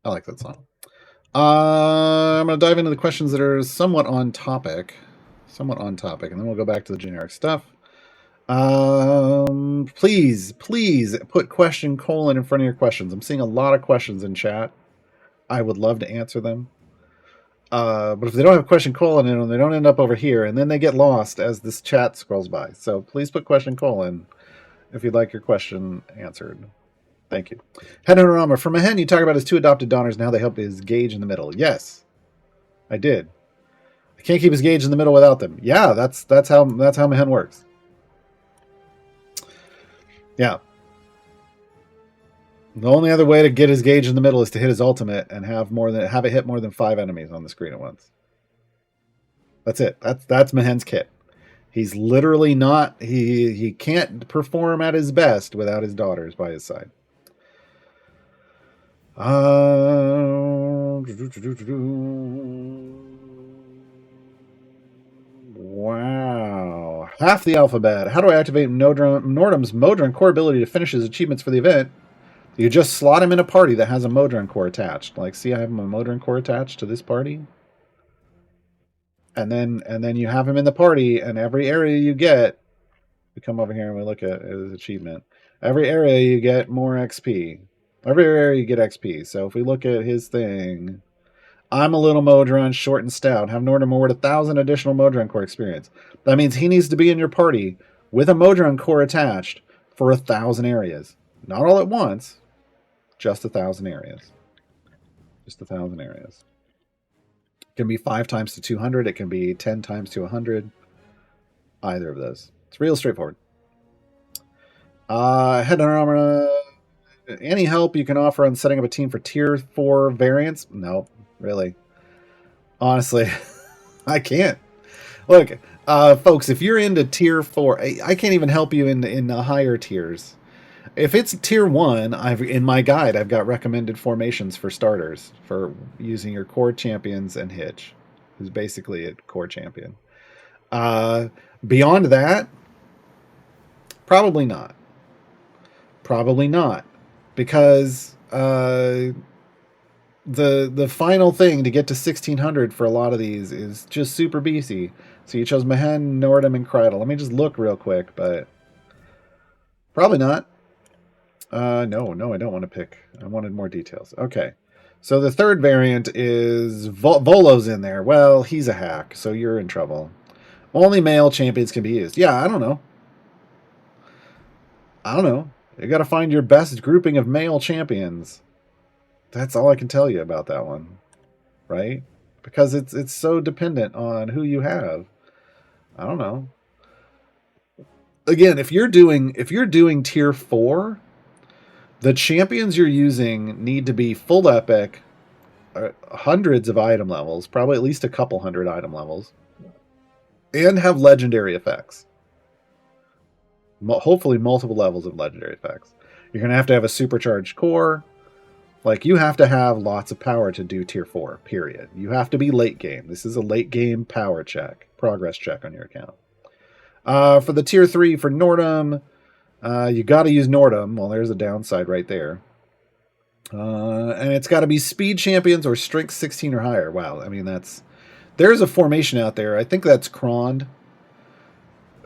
B: I like that song. I'm going to dive into the questions that are somewhat on topic. And then we'll go back to the generic stuff. Please put question : in front of your questions. I'm seeing a lot of questions in chat. I would love to answer them. But if they don't have question : in them, they don't end up over here, and then they get lost as this chat scrolls by. So please put question : if you'd like your question answered. Thank you. Head from Mehen, you talk about his 2 adopted daughters. Now they help his gauge in the middle. Yes, I did. I can't keep his gauge in the middle without them. Yeah, that's how Mehen works. Yeah. The only other way to get his gauge in the middle is to hit his ultimate and have it hit more than 5 enemies on the screen at once. That's it. That's Mehen's kit. He's literally not. He can't perform at his best without his daughters by his side. Wow. Half the alphabet. How do I activate Nordom's Modron core ability to finish his achievements for the event? You just slot him in a party that has a Modron core attached. Like, see, I have a Modron core attached to this party. And then you have him in the party, and every area you get, we come over here and we look at his achievement. Every area you get more XP. Every area you get XP. So if we look at his thing, I'm a little Modron, short and stout. Have Nordom award 1,000 additional Modron core experience. That means he needs to be in your party with a Modron core attached for 1,000 areas. Not all at once, just 1,000 areas. Just 1,000 areas. It can be 5 times to 200. It can be 10 times to 100. Either of those. It's real straightforward. Head on armor. Any help you can offer on setting up a team for tier 4 variants? No, really. Honestly, I can't. Look, folks, if you're into tier 4, I can't even help you in the higher tiers. If it's tier 1, in my guide, I've got recommended formations for starters for using your core champions and Hitch, who's basically a core champion. Beyond that, probably not. Because the final thing to get to 1600 for a lot of these is just super BC. So you chose Mehen, Nordom, and Krydle. Let me just look real quick, but probably not. No, I don't want to pick. I wanted more details. Okay. So the third variant is Volo's in there. Well, he's a hack, so you're in trouble. Only male champions can be used. Yeah, I don't know. You got to find your best grouping of male champions. That's all I can tell you about that one, right? Because it's so dependent on who you have. I don't know. Again, if you're doing tier 4, the champions you're using need to be full epic, hundreds of item levels, probably at least a couple hundred item levels, and have legendary effects. Hopefully multiple levels of legendary effects. You're going to have a supercharged core. Like, you have to have lots of power to do tier 4, period. You have to be late game. This is a late game power check, progress check on your account. For the tier 3, for Nordom, you got to use Nordom. Well, there's a downside right there. And it's got to be speed champions or strength 16 or higher. Wow, I mean, there's a formation out there. I think that's Krond.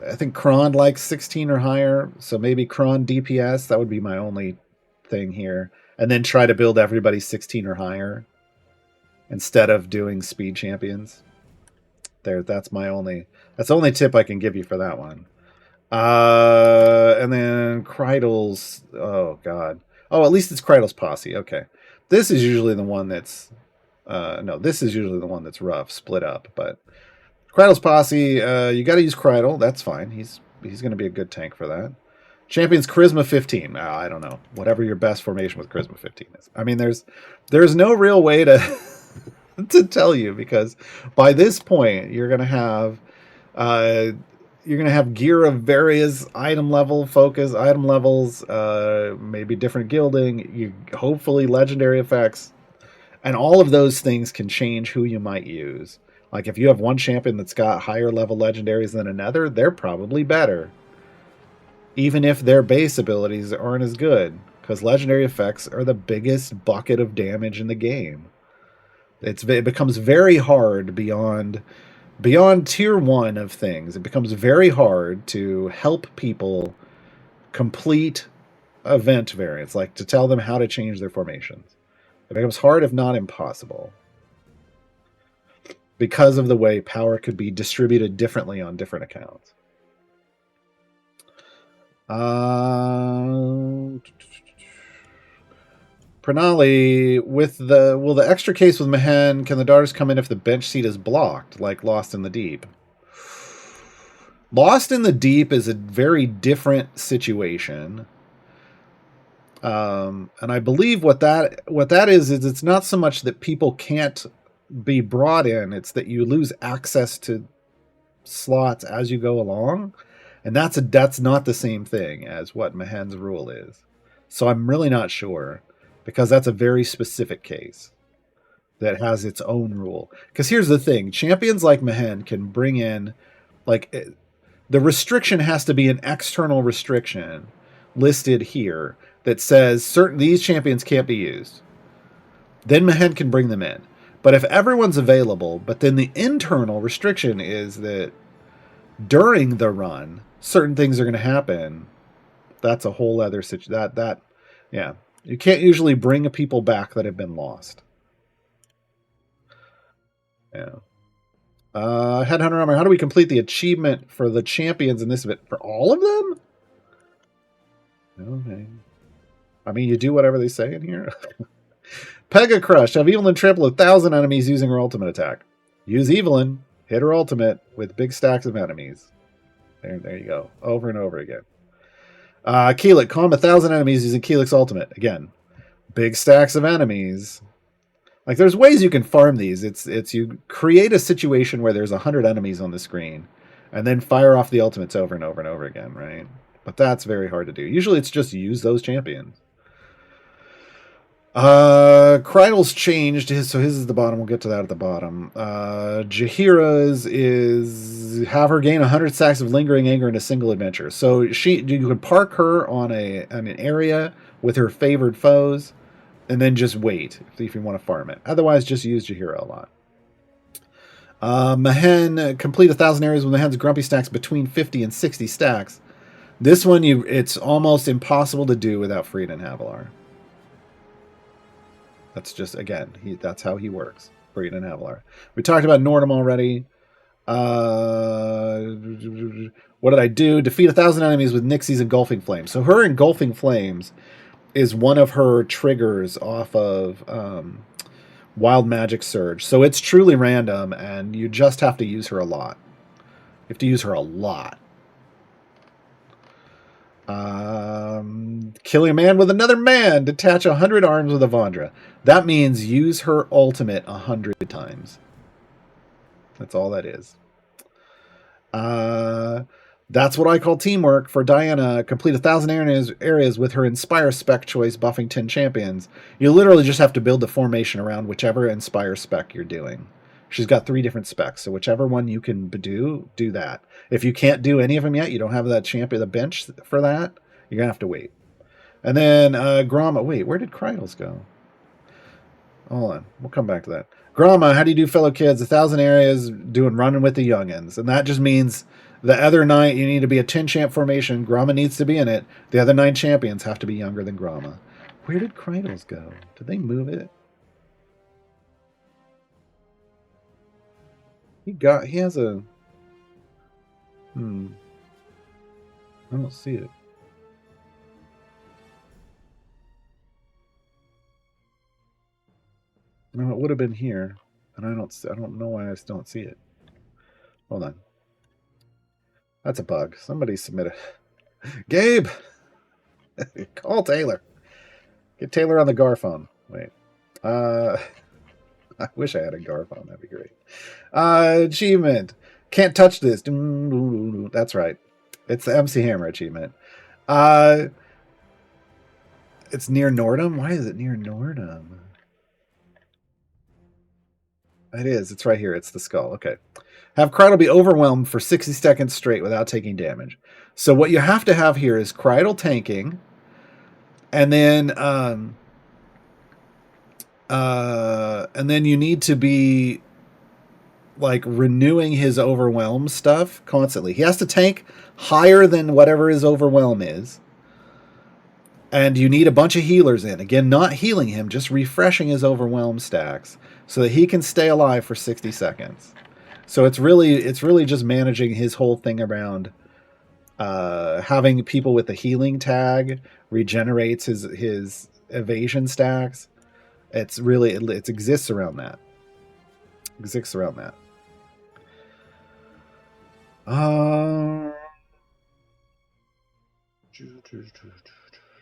B: I think Krond likes 16 or higher, so maybe Krond DPS. That would be my only thing here. And then try to build everybody 16 or higher instead of doing speed champions. That's the only tip I can give you for that one. And then Krydle's, oh god. Oh, at least it's Krydle's posse. Okay. This is usually the one that's rough, split up, but Krydle's posse, you got to use Krydle. That's fine. He's going to be a good tank for that. Champion's Charisma 15. I don't know. Whatever your best formation with Charisma 15 is. I mean, there's no real way to to tell you, because by this point you're going to have gear of various item levels, maybe different gilding, hopefully legendary effects, and all of those things can change who you might use. Like, if you have one champion that's got higher level legendaries than another, they're probably better, even if their base abilities aren't as good. because legendary effects are the biggest bucket of damage in the game. It becomes very hard beyond tier 1 of things. It becomes very hard to help people complete event variants, like to tell them how to change their formations. It becomes hard, if not impossible, because of the way power could be distributed differently on different accounts. Pranali, will the extra case with Mehen, can the daughters come in if the bench seat is blocked, like Lost in the Deep? Lost in the Deep is a very different situation. And I believe what that is it's not so much that people can't be brought in, it's that you lose access to slots as you go along. And that's not the same thing as what Mehen's rule is. So I'm really not sure, because that's a very specific case that has its own rule. Because here's the thing, champions like Mehen can bring in, like, the restriction has to be an external restriction listed here that says these champions can't be used. Then Mehen can bring them in. But if everyone's available, but then the internal restriction is that during the run, certain things are going to happen, that's a whole other situation. Yeah. You can't usually bring people back that have been lost. Yeah. Headhunter Armor, how do we complete the achievement for the champions in this event? For all of them? Okay. I mean, you do whatever they say in here. Pega Crush. Have Evelyn trample 1,000 enemies using her ultimate attack. Use Evelyn. Hit her ultimate with big stacks of enemies. There you go. Over and over again. Qillek. Calm 1,000 enemies using Qillek's ultimate. Again, big stacks of enemies. Like, there's ways you can farm these. It's you create a situation where there's 100 enemies on the screen, and then fire off the ultimates over and over and over again, right? But that's very hard to do. Usually it's just use those champions. Krydle's changed his, so his is the bottom. We'll get to that at the bottom. Jaheira's is have her gain 100 stacks of lingering anger in a single adventure. So you can park her on an area with her favored foes, and then just wait if you want to farm it. Otherwise, just use Jaheira a lot. Mehen, complete 1,000 areas with Mehen's grumpy stacks between 50 and 60 stacks. This one, it's almost impossible to do without Frida and Havilar. That's just, again, that's how he works. Frida and Havilar. We talked about Nordom already. What did I do? Defeat 1,000 enemies with Nixie's Engulfing Flames. So her Engulfing Flames is one of her triggers off of Wild Magic Surge. So it's truly random, and you just have to use her a lot. You have to use her a lot. Killing a man with another man. Detach 100 arms with Evandra. That means use her ultimate 100 times. That's all that is. That's what I call teamwork. For Diana, complete 1,000 areas with her Inspire spec choice, buffing 10 champions. You literally just have to build the formation around whichever Inspire spec you're doing. She's got 3 different specs, so whichever one you can do that. If you can't do any of them yet, you don't have that champion, the bench for that, you're going to have to wait. And then Grama, wait, where did Krydles go? Hold on, we'll come back to that. Grama, how do you do, fellow kids? 1,000 areas doing running with the youngins. And that just means the other 9, you need to be a 10 champ formation. Grama needs to be in it. The other 9 champions have to be younger than Grama. Where did Krydles go? Did they move it? He has a... I don't see it. No, it would have been here, and I don't know why I just don't see it. Hold on. That's a bug. Somebody submit it. Gabe! Call Taylor. Get Taylor on the Gar phone. Wait. I wish I had a Gar phone. That'd be great. Achievement. Can't touch this. That's right. It's the MC Hammer achievement. It's near Nordom? Why is it near Nordom? It is. It's right here. It's the skull. Okay. Have Krydle be overwhelmed for 60 seconds straight without taking damage. So what you have to have here is Krydle tanking, And then you need to be like renewing his overwhelm stuff constantly. He has to tank higher than whatever his overwhelm is. And you need a bunch of healers in. Again, not healing him, just refreshing his overwhelm stacks so that he can stay alive for 60 seconds. So it's really just managing his whole thing around having people with the healing tag regenerates his evasion stacks. It's really it exists around that. Exists around that.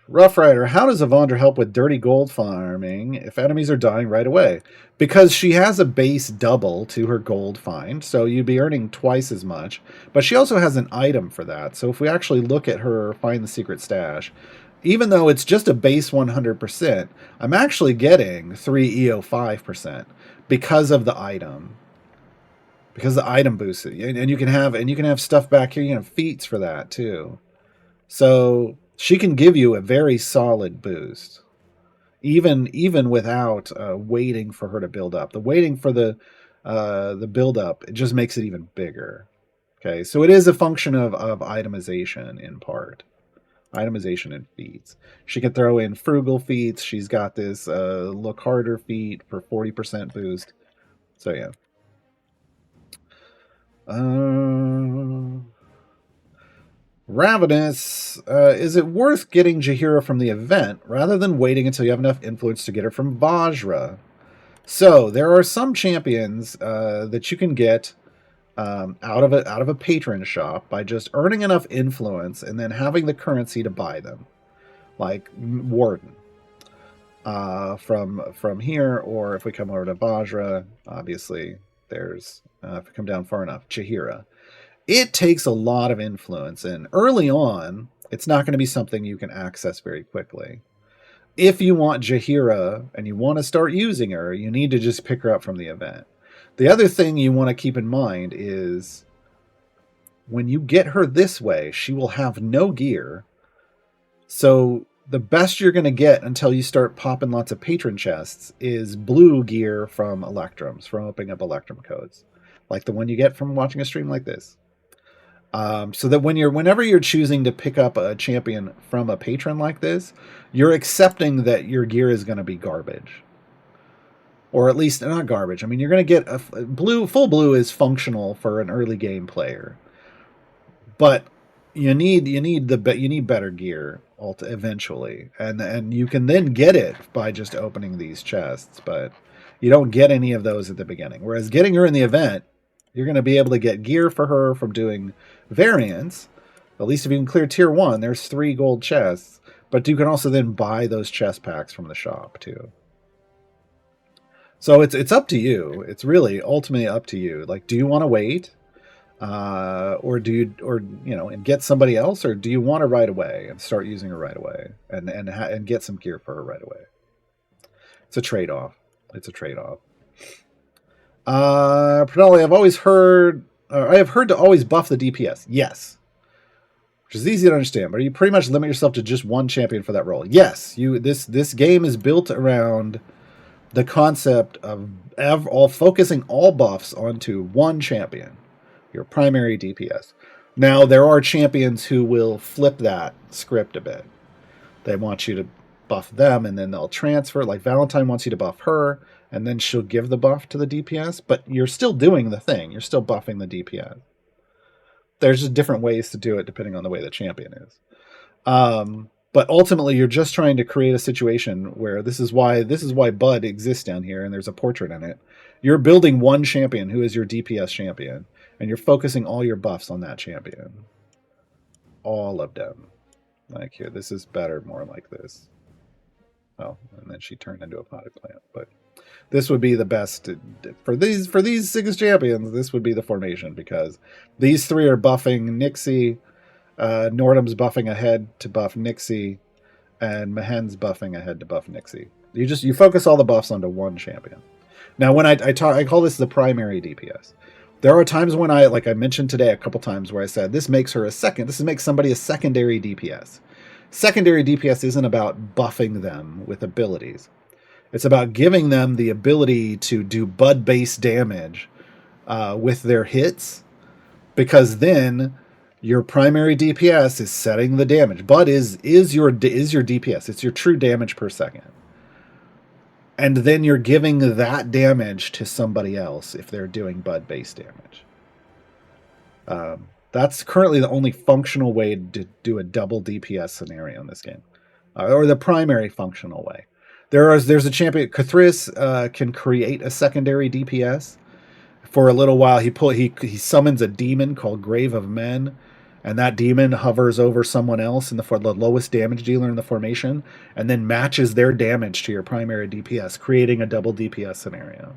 B: Rough Rider, how does Evandra help with dirty gold farming if enemies are dying right away? Because she has a base double to her gold find, so you'd be earning twice as much. But she also has an item for that. So if we actually look at her Find the Secret Stash, even though it's just a base 100%, I'm actually getting 3 EO5% because of the item. Because the item boosts it. And you can have stuff back here, you have feats for that too. So she can give you a very solid boost, even without waiting for her to build up. The waiting for the build up, it just makes it even bigger. Okay, so it is a function of itemization in part, itemization and feats. She can throw in frugal feats. She's got this look harder feat for 40% boost. So yeah. Ravenous, is it worth getting Jaheira from the event rather than waiting until you have enough influence to get her from Vajra? So there are some champions that you can get out of a patron shop by just earning enough influence and then having the currency to buy them, like Warden. From here, or if we come over to Vajra, obviously there's if we come down far enough, Jaheira. It takes a lot of influence, and early on, it's not going to be something you can access very quickly. If you want Jaheira and you want to start using her, you need to just pick her up from the event. The other thing you want to keep in mind is when you get her this way, she will have no gear. So the best you're going to get until you start popping lots of patron chests is blue gear from Electrums, from opening up Electrum codes, like the one you get from watching a stream like this. So that whenever you're choosing to pick up a champion from a patron like this, you're accepting that your gear is going to be garbage, or at least not garbage. I mean, you're going to get full blue is functional for an early game player, but you need better gear eventually, and you can then get it by just opening these chests, but you don't get any of those at the beginning. Whereas getting her in the event, you're going to be able to get gear for her from doing variants. At least if you can clear tier 1, there's 3 gold chests. But you can also then buy those chest packs from the shop too. So it's up to you. It's really ultimately up to you. Like, do you want to wait, or and get somebody else, or do you want to right away and start using her right away and get some gear for her right away? It's a trade-off. It's a trade-off. Pranali, I have heard to always buff the DPS. Yes. Which is easy to understand, but you pretty much limit yourself to just one champion for that role. Yes, this game is built around the concept of focusing all buffs onto one champion, your primary DPS. Now, there are champions who will flip that script a bit. They want you to buff them, and then they'll transfer. Like Valentine wants you to buff her, and then she'll give the buff to the DPS, but you're still doing the thing. You're still buffing the DPS. There's just different ways to do it depending on the way the champion is. But ultimately, you're just trying to create a situation where this is why Bud exists down here, and there's a portrait in it. You're building one champion who is your DPS champion, and you're focusing all your buffs on that champion. All of them. Like here, this is better, more like this. Oh, and then she turned into a potted plant, but this would be the best for these 6 champions. This would be the formation because these 3 are buffing Nixie, Nordom's buffing ahead to buff Nixie, and Mehen's buffing ahead to buff Nixie. You focus all the buffs onto one champion. Now, when I call this the primary DPS. There are times when like I mentioned today a couple times where I said this makes somebody a secondary DPS. Secondary DPS isn't about buffing them with abilities. It's about giving them the ability to do bud-based damage with their hits, because then your primary DPS is setting the damage. Bud is your DPS. It's your true damage per second. And then you're giving that damage to somebody else if they're doing bud-based damage. That's currently the only functional way to do a double DPS scenario in this game, or the primary functional way. There's a champion, Cthulhu, can create a secondary DPS. For a little while, he summons a demon called Grave of Men, and that demon hovers over someone else the lowest damage dealer in the formation, and then matches their damage to your primary DPS, creating a double DPS scenario.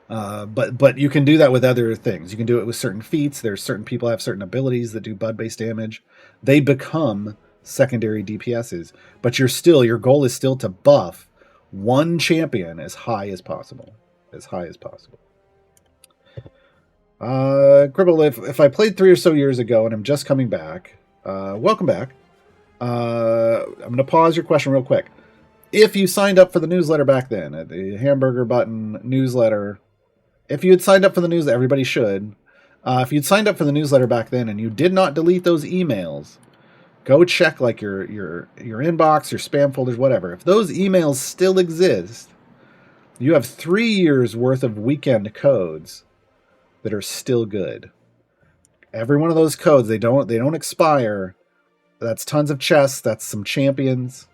B: But you can do that with other things. You can do it with certain feats. There's certain people have certain abilities that do bud-based damage. They become secondary DPSs, but your goal is still to buff one champion as high as possible. Krydle, if I played 3 or so years ago and I'm just coming back, welcome back. I'm going to pause your question real quick. If you signed up for the newsletter back then, at the hamburger button newsletter, if you had signed up for the newsletter, everybody should. If you'd signed up for the newsletter back then and you did not delete those emails, go check like your inbox, your spam folders, whatever. If those emails still exist, you have 3 years worth of weekend codes that are still good. Every one of those codes, they don't expire. That's tons of chests. That's some champions.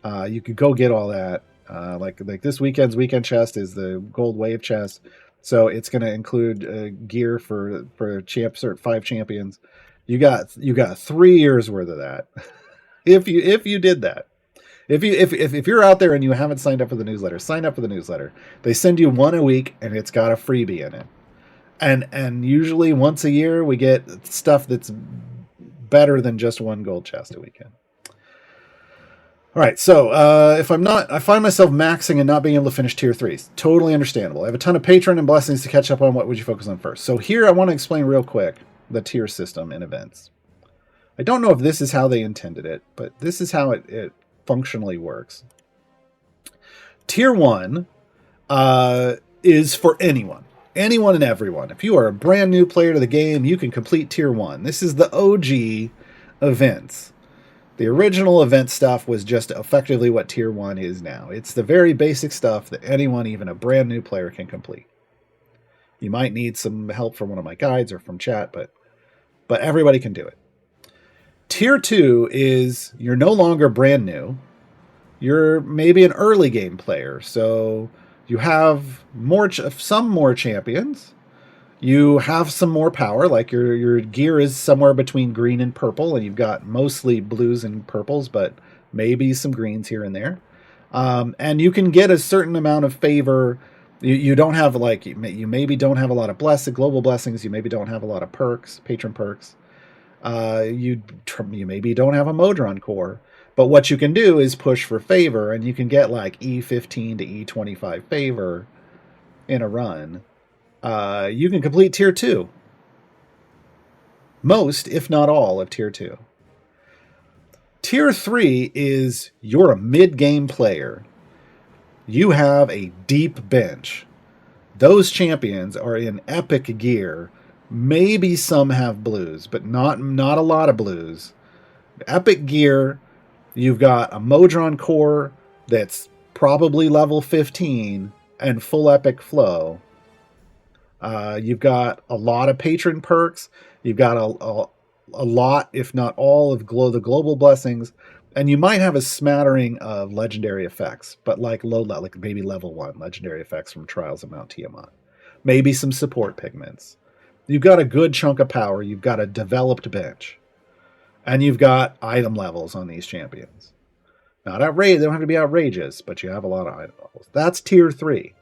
B: You could go get all that. Like this weekend's weekend chest is the gold wave chest, so it's going to include gear for 5 champions. You got 3 years worth of that. if you did that. If you're out there and you haven't signed up for the newsletter, sign up for the newsletter. They send you one a week, and it's got a freebie in it. And usually once a year we get stuff that's better than just one gold chest a weekend. All right, so I find myself maxing and not being able to finish tier 3s. Totally understandable. I have a ton of patron and blessings to catch up on. What would you focus on first? So here I want to explain real quick the tier system in events. I don't know if this is how they intended it, but this is how it functionally works. Tier 1 is for anyone and everyone. If you are a brand new player to the game, you can complete tier 1. This is the OG events. The original event stuff was just effectively what tier 1 is now. It's the very basic stuff that anyone, even a brand new player, can complete. You might need some help from one of my guides or from chat, but everybody can do it. Tier 2 is you're no longer brand new. You're maybe an early game player, so you have some more champions. You have some more power, like your gear is somewhere between green and purple, and you've got mostly blues and purples, but maybe some greens here and there. And you can get a certain amount of favor. You don't have you maybe don't have a lot of global blessings. You maybe don't have a lot of perks, patron perks. You maybe don't have a Modron core, but what you can do is push for favor, and you can get like E15 to E25 favor in a run. You can complete tier 2. Most, if not all, of tier 2. Tier 3 is you're a mid-game player. You have a deep bench. Those champions are in epic gear. Maybe some have blues, but not a lot of blues. Epic gear, you've got a Modron core that's probably level 15 and full epic flow. You've got a lot of patron perks. You've got a lot, if not all, of the global blessings. And you might have a smattering of legendary effects, but like maybe level 1 legendary effects from Trials of Mount Tiamat. Maybe some support pigments. You've got a good chunk of power. You've got a developed bench. And you've got item levels on these champions. Not outrageous. They don't have to be outrageous, but you have a lot of item levels. That's tier 3.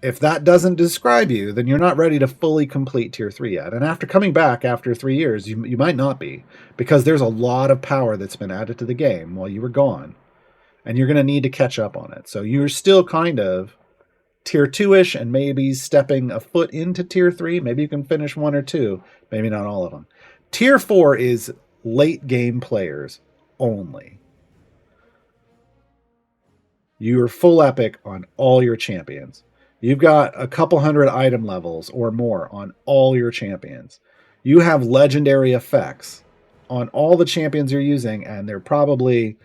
B: If that doesn't describe you, then you're not ready to fully complete tier 3 yet. And after coming back after 3 years, you might not be, because there's a lot of power that's been added to the game while you were gone. And you're going to need to catch up on it. So you're still kind of tier 2-ish and maybe stepping a foot into tier 3. Maybe you can finish 1 or 2. Maybe not all of them. Tier 4 is late game players only. You are full epic on all your champions. You've got a couple hundred item levels or more on all your champions. You have legendary effects on all the champions you're using, and they're probably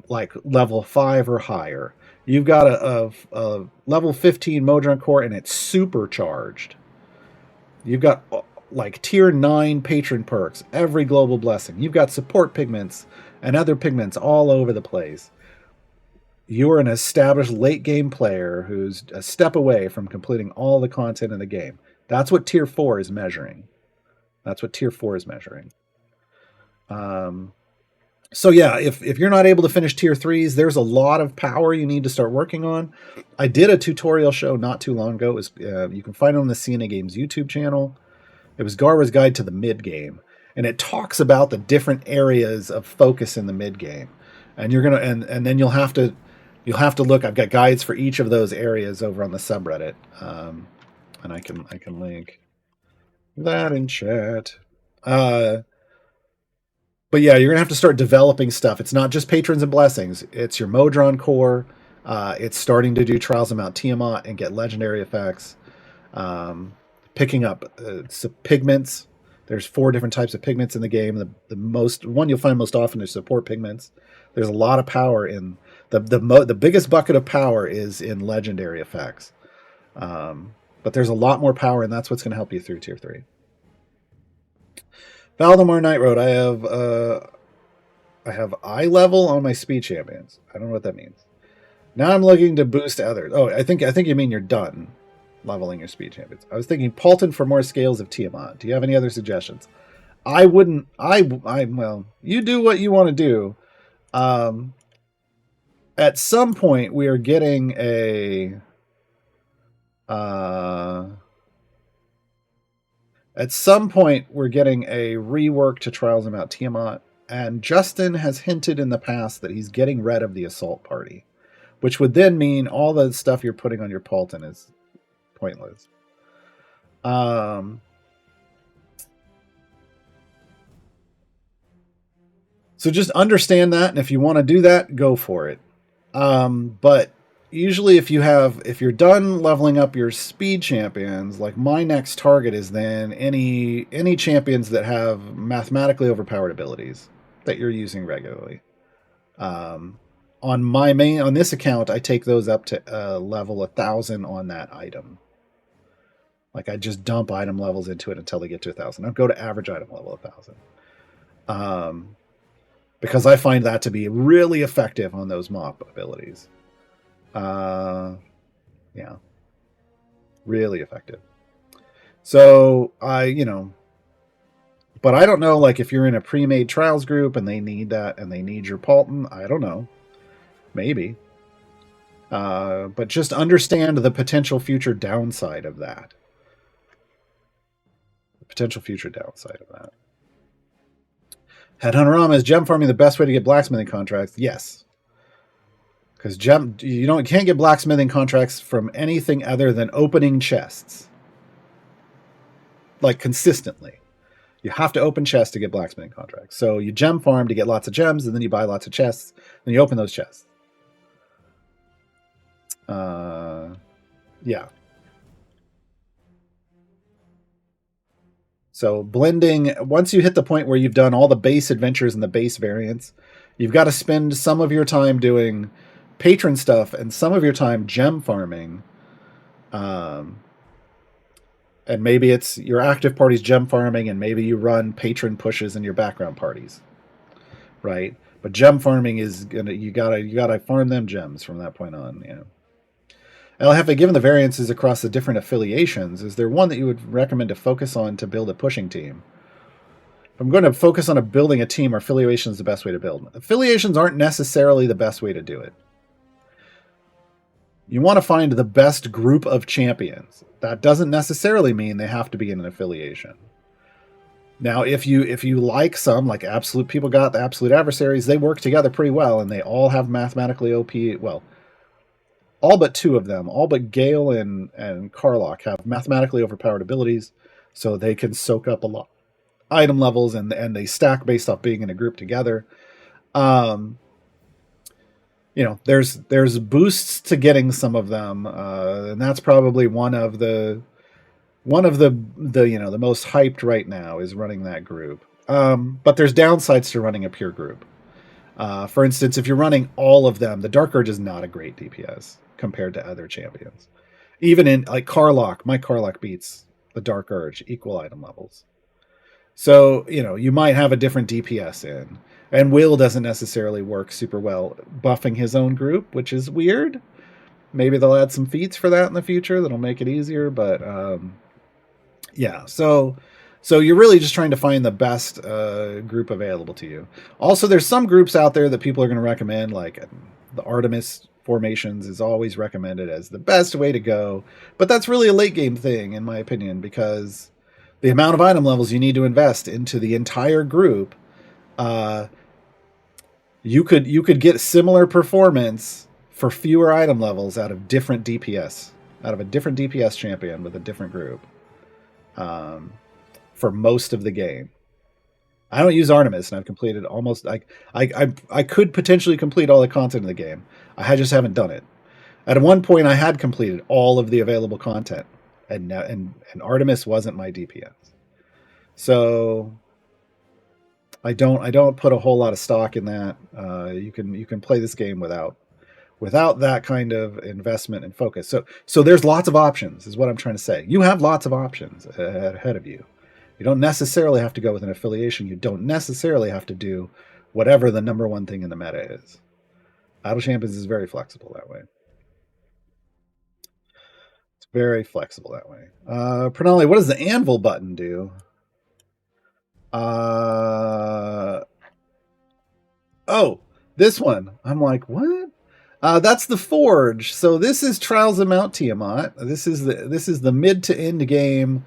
B: like level 5 or higher. You've got a level 15 Modron core, and it's supercharged. You've got like tier 9 patron perks, every global blessing. You've got support pigments and other pigments all over the place. You're an established late game player who's a step away from completing all the content in the game. That's what tier 4 is measuring. So yeah, if you're not able to finish tier 3s, there's a lot of power you need to start working on. I did a tutorial show not too long ago. It was, you can find it on the CNA Games YouTube channel. It was Gaarawarr's Guide to the Mid Game, and it talks about the different areas of focus in the mid game. And you're gonna and then you'll have to look. I've got guides for each of those areas over on the subreddit, and I can link that in chat. But yeah, you're gonna have to start developing stuff. It's not just patrons and blessings. It's your Modron core. It's starting to do Trials of Mount Tiamat and get legendary effects. Picking up pigments. There's 4 different types of pigments in the game. The most one you'll find most often is support pigments. There's a lot of power in the biggest bucket of power is in legendary effects. But there's a lot more power, and that's what's going to help you through tier 3. Valdemar Night Road. I have eye level on my speed champions. I don't know what that means. Now I'm looking to boost others. Oh, I think you mean you're done leveling your speed champions. I was thinking Paulton for more scales of Tiamat. Do you have any other suggestions? I wouldn't. Well, you do what you want to do. At some point, we are getting a. At some point, we're getting a rework to Trials of Mount Tiamat, and Justin has hinted in the past that he's getting rid of the assault party, which would then mean all the stuff you're putting on your Paulton is pointless. So just understand that, and if you want to do that, go for it. But usually if you're done leveling up your speed champions, like my next target is then any champions that have mathematically overpowered abilities that you're using regularly. On this account, I take those up to level 1,000 on that item. Like I just dump item levels into it until they get to 1,000. I'll go to average item level 1,000. Because I find that to be really effective on those mop abilities. Yeah, really effective. So but I don't know, like if you're in a pre-made trials group and they need that and they need your Paulton, I don't know, maybe. But just understand the potential future downside of that. Headhunterama, is gem farming the best way to get blacksmithing contracts? Yes. Because you can't get blacksmithing contracts from anything other than opening chests. Like consistently. You have to open chests to get blacksmithing contracts. So you gem farm to get lots of gems, and then you buy lots of chests, then you open those chests. Yeah. So blending, once you hit the point where you've done all the base adventures and the base variants, you've got to spend some of your time doing patron stuff and some of your time gem farming. And maybe it's your active party's gem farming, and maybe you run patron pushes in your background parties. Right? But gem farming is you gotta farm them gems from that point on, yeah. LHF, given the variances across the different affiliations, is there one that you would recommend to focus on to build a pushing team? If I'm going to focus on building a team, are affiliations the best way to build? Affiliations aren't necessarily the best way to do it. You want to find the best group of champions. That doesn't necessarily mean they have to be in an affiliation. Now, if you like some, like Absolute, people got the Absolute Adversaries, they work together pretty well, and they all have mathematically OP, well, all but 2 of them, all but Gale and Karlach have mathematically overpowered abilities, so they can soak up a item levels, and they stack based off being in a group together. Um, there's boosts to getting some of them, and that's probably one of the the most hyped right now is running that group. But there's downsides to running a pure group. For instance, if you're running all of them, the Dark Urge is not a great DPS compared to other champions. Even in like Karlach, my Karlach beats the Dark Urge equal item levels. So, you might have a different DPS in. And Will doesn't necessarily work super well buffing his own group, which is weird. Maybe they'll add some feats for that in the future that'll make it easier, but yeah. So you're really just trying to find the best group available to you. Also, there's some groups out there that people are going to recommend, like the Artemis formations is always recommended as the best way to go. But that's really a late game thing, in my opinion, because the amount of item levels you need to invest into the entire group, you could get similar performance for fewer item levels out of a different DPS champion with a different group. For most of the game. I don't use Artemis, and I've completed almost. I could potentially complete all the content in the game. I just haven't done it. At one point, I had completed all of the available content, and Artemis wasn't my DPS. So I don't put a whole lot of stock in that. You can play this game without that kind of investment and focus. So there's lots of options, is what I'm trying to say. You have lots of options ahead of you. You don't necessarily have to go with an affiliation. You don't necessarily have to do whatever the number one thing in the meta is. Idle Champions is very flexible that way. It's very flexible that way. Pranali, what does the anvil button do? Oh, this one. I'm like, what? That's the Forge. So this is Trials of Mount Tiamat. This is the mid to end game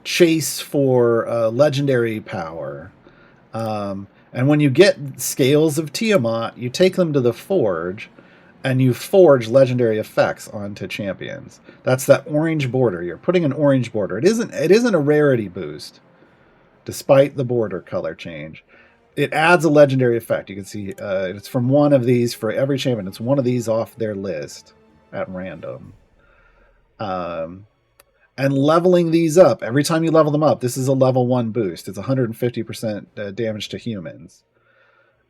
B: chase for legendary power. And when you get scales of Tiamat, you take them to the Forge, and you forge legendary effects onto champions. That's that orange border. You're putting an orange border. It isn't a rarity boost, despite the border color change. It adds a legendary effect. You can see it's from one of these for every champion. It's one of these off their list at random. And leveling these up, every time you level them up, this is a level 1 boost. It's 150% damage to humans.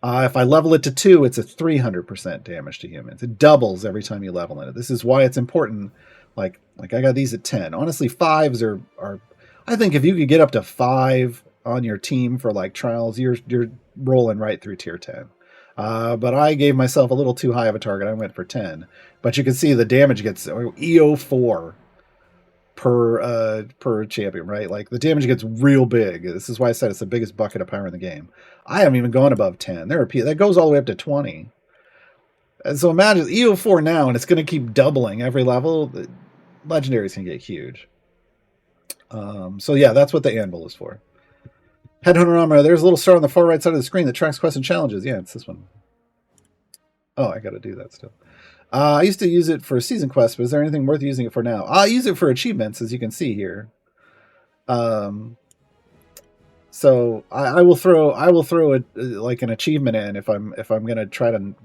B: If I level it to 2, it's a 300% damage to humans. It doubles every time you level it. This is why it's important. Like I got these at 10. Honestly, 5s are I think if you could get up to 5 on your team for like trials, you're rolling right through tier 10. But I gave myself a little too high of a target. I went for 10. But you can see the damage gets EO4 per champion, right? Like the damage gets real big. This is why I said it's the biggest bucket of power in the game. I haven't even gone above 10. There are people that goes all the way up to 20. And so imagine EO4 now, and it's going to keep doubling every level. The legendaries can get huge. So yeah, that's what the anvil is for. Headhunter armor. There's a little star on the far right side of the screen that tracks quests and challenges. Yeah, it's this one. Oh, I got to do that still. I used to use it for season quests, but is there anything worth using it for now? I use it for achievements, as you can see here. So I will throw like an achievement in if I'm going to try to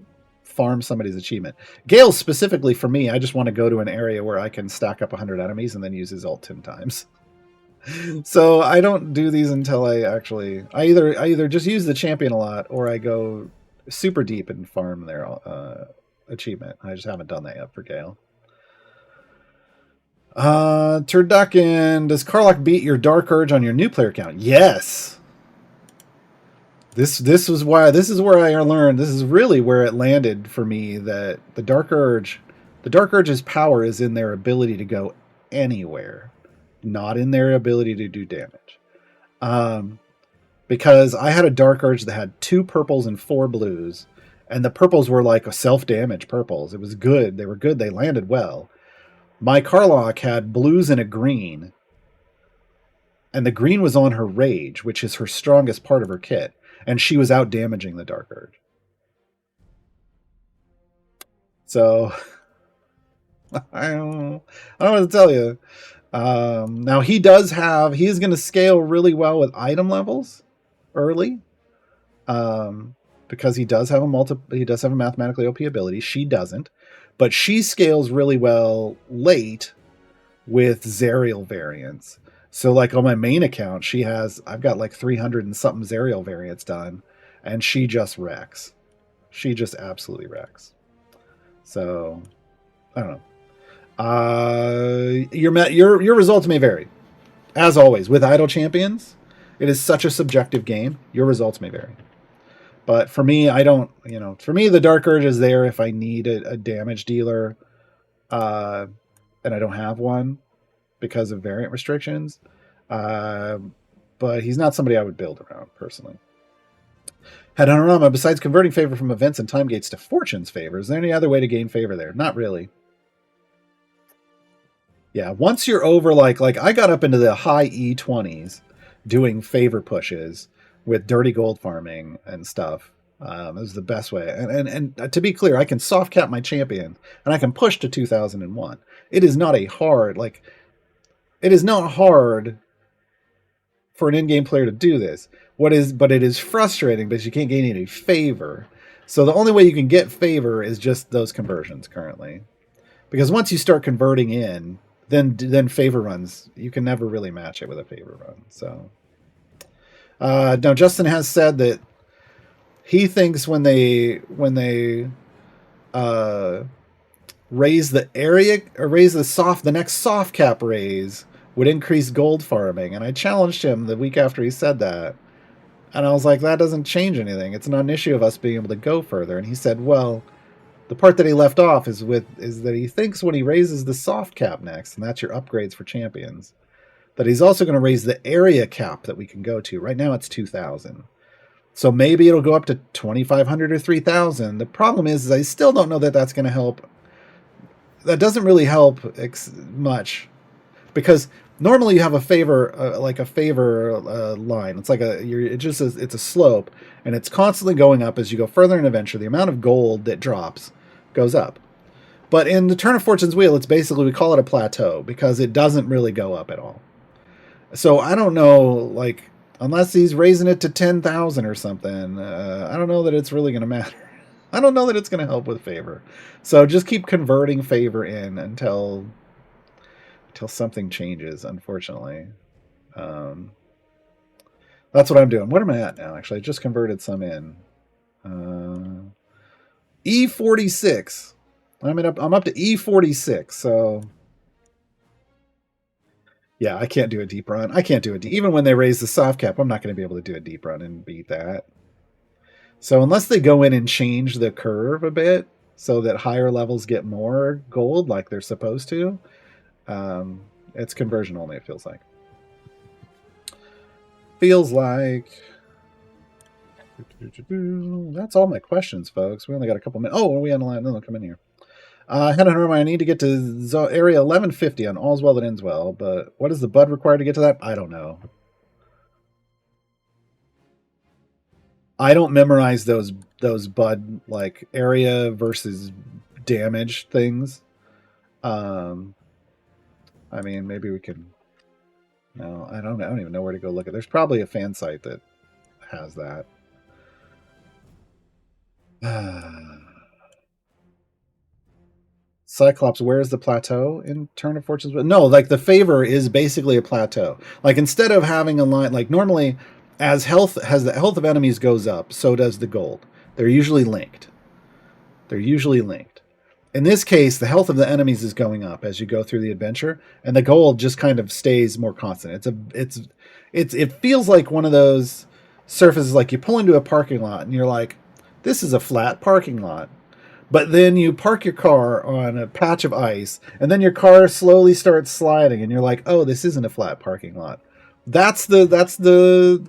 B: farm somebody's achievement. Gale's specifically for me. I just want to go to an area where I can stack up 100 enemies and then use his ult 10 times. So I don't do these until I either just use the champion a lot, or I go super deep and farm their achievement. I just haven't done that yet for Gale. Turducken, does Karlach beat your Dark Urge on your new player count? Yes. This is where I learned. This is really where it landed for me, that the Dark Urge's power is in their ability to go anywhere, not in their ability to do damage. Because I had a Dark Urge that had 2 purples and 4 blues, and the purples were like a self-damage purples. It was good. They were good. They landed well. My Karlach had blues and a green, and the green was on her rage, which is her strongest part of her kit, and she was out damaging the Dark Urge. So I don't know what to tell you. Now he does have, he is going to scale really well with item levels early, because he does have a mathematically OP ability. She doesn't, but she scales really well late with Zerial variants. So like on my main account, I've got like 300 and something Zerial variants done, and she just wrecks. She just absolutely wrecks. So I don't know. Your results may vary. As always, with idle champions, it is such a subjective game. Your results may vary. But for me, for me, the Dark Urge is there if I need a damage dealer, and I don't have one because of variant restrictions. But he's not somebody I would build around, personally. Headhunterama, besides converting favor from events and time gates to fortune's favor, is there any other way to gain favor there? Not really. Yeah, once you're over, like I got up into the high E20s doing favor pushes with dirty gold farming and stuff. It was the best way. And to be clear, I can soft cap my champion and I can push to 2001. It is not hard for an in-game player to do this. But it is frustrating because you can't gain any favor. So the only way you can get favor is just those conversions currently. Because once you start converting in, then favor runs, you can never really match it with a favor run. So now Justin has said that he thinks when they raise the area or raise the next soft cap raise would increase gold farming. And I challenged him the week after he said that. And I was like, that doesn't change anything. It's not an issue of us being able to go further. And he said, well, the part that he left off is that he thinks when he raises the soft cap next, and that's your upgrades for champions, that he's also going to raise the area cap that we can go to. Right now it's 2,000. So maybe it'll go up to 2,500 or 3,000. The problem is I still don't know that that's going to help. That doesn't really help much, because normally you have a favor, line. It's like it's a slope, and it's constantly going up as you go further in adventure. The amount of gold that drops goes up. But in the Turn of Fortune's Wheel, it's basically, we call it a plateau because it doesn't really go up at all. So I don't know, unless he's raising it to 10,000 or something, I don't know that it's really going to matter. I don't know that it's going to help with favor. So just keep converting favor in until something changes, unfortunately. That's what I'm doing. What am I at now? Actually, I just converted some in. E46. I'm up to E46, so yeah, I can't do a deep run. I can't do it. Even when they raise the soft cap, I'm not going to be able to do a deep run and beat that. So unless they go in and change the curve a bit so that higher levels get more gold like they're supposed to, it's conversion only, it feels like. That's all my questions, folks. We only got a couple minutes. Oh, are we on the line? No, come in here. I need to get to area 1150 on All's Well That Ends Well, but what is the bud required to get to that? I don't know. I don't memorize those bud, area versus damage things. I mean, maybe we can. No, I don't even know where to go look at. There's probably a fan site that has that. Cyclops, where's the plateau in Turn of Fortune's Wheel? No, the favor is basically a plateau. Instead of having a line, normally, as the health of enemies goes up, so does the gold. They're usually linked. In this case, the health of the enemies is going up as you go through the adventure, and the gold just kind of stays more constant. It feels like one of those surfaces, like you pull into a parking lot and you're like, this is a flat parking lot. But then you park your car on a patch of ice, and then your car slowly starts sliding, and you're like, oh, this isn't a flat parking lot. That's the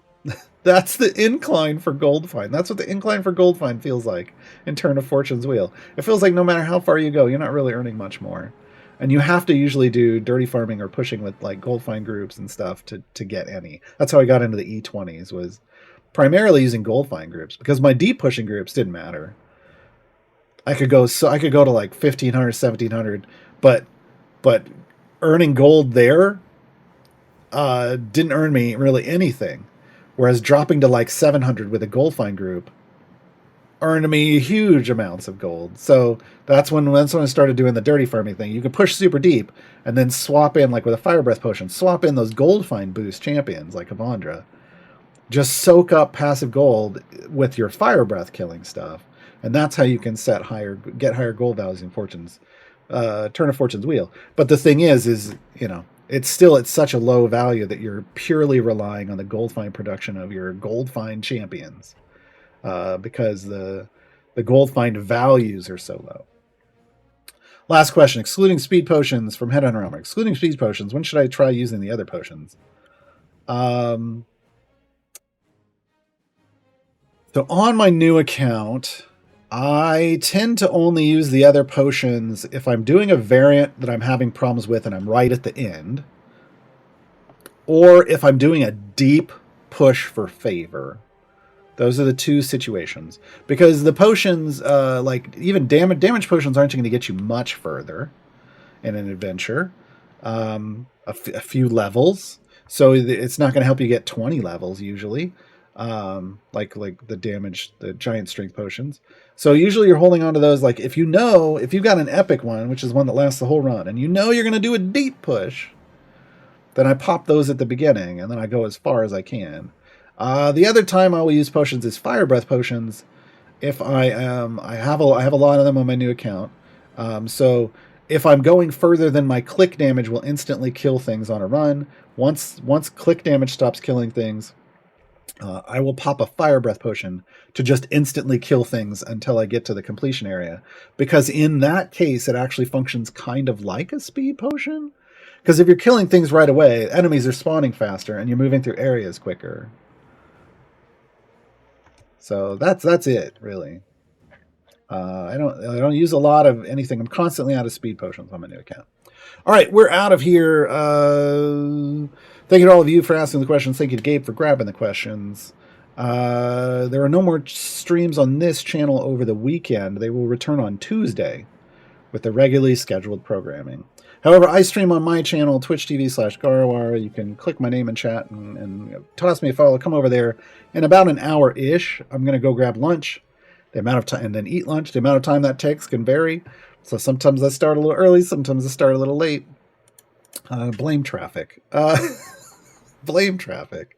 B: incline for Gold Find. That's what the incline for Gold Find feels like in Turn of Fortune's Wheel. It feels like no matter how far you go, you're not really earning much more. And you have to usually do dirty farming or pushing with Gold Find groups and stuff to get any. That's how I got into the E20s, was primarily using Gold Find groups, because my deep pushing groups didn't matter. I could go to 1,500, 1,700, but earning gold there didn't earn me really anything. Whereas dropping to like 700 with a gold find group earned me huge amounts of gold. So that's when I started doing the dirty farming thing. You can push super deep and then swap in, like with a fire breath potion, swap in those gold find boost champions like Evandra. Just soak up passive gold with your fire breath killing stuff. And that's how you can get higher gold values in Fortune's Turn of Fortune's wheel. But the thing is, you know, it's such a low value that you're purely relying on the gold find production of your gold find champions. Because the gold find values are so low. Last question. Excluding speed potions from Head on Realm. Excluding speed potions, when should I try using the other potions? So on my new account, I tend to only use the other potions if I'm doing a variant that I'm having problems with and I'm right at the end. Or if I'm doing a deep push for favor. Those are the two situations. Because the potions, like even damage potions aren't going to get you much further in an adventure. A few levels. So it's not going to help you get 20 levels usually. Like the giant strength potions. So usually you're holding on to those. Like if you've got an epic one, which is one that lasts the whole run, and you know you're going to do a deep push, then I pop those at the beginning, and then I go as far as I can. The other time I will use potions is fire breath potions. If I have a lot of them on my new account. So if I'm going further than my click damage will instantly kill things on a run. Once click damage stops killing things, I will pop a fire breath potion to just instantly kill things until I get to the completion area. Because in that case, it actually functions kind of like a speed potion. Because if you're killing things right away, enemies are spawning faster and you're moving through areas quicker. So that's it, really. I don't use a lot of anything. I'm constantly out of speed potions on my new account. All right, we're out of here. Thank you to all of you for asking the questions. Thank you to Gabe for grabbing the questions. There are no more streams on this channel over the weekend. They will return on Tuesday with the regularly scheduled programming. However, I stream on my channel, twitch.tv/Gaarawarr. You can click my name in chat and toss me a follow. Come over there. In about an hour-ish, I'm going to go grab lunch. The amount of time, and then eat lunch. The amount of time that takes can vary. So sometimes I start a little early, sometimes I start a little late. Blame traffic. Blame traffic.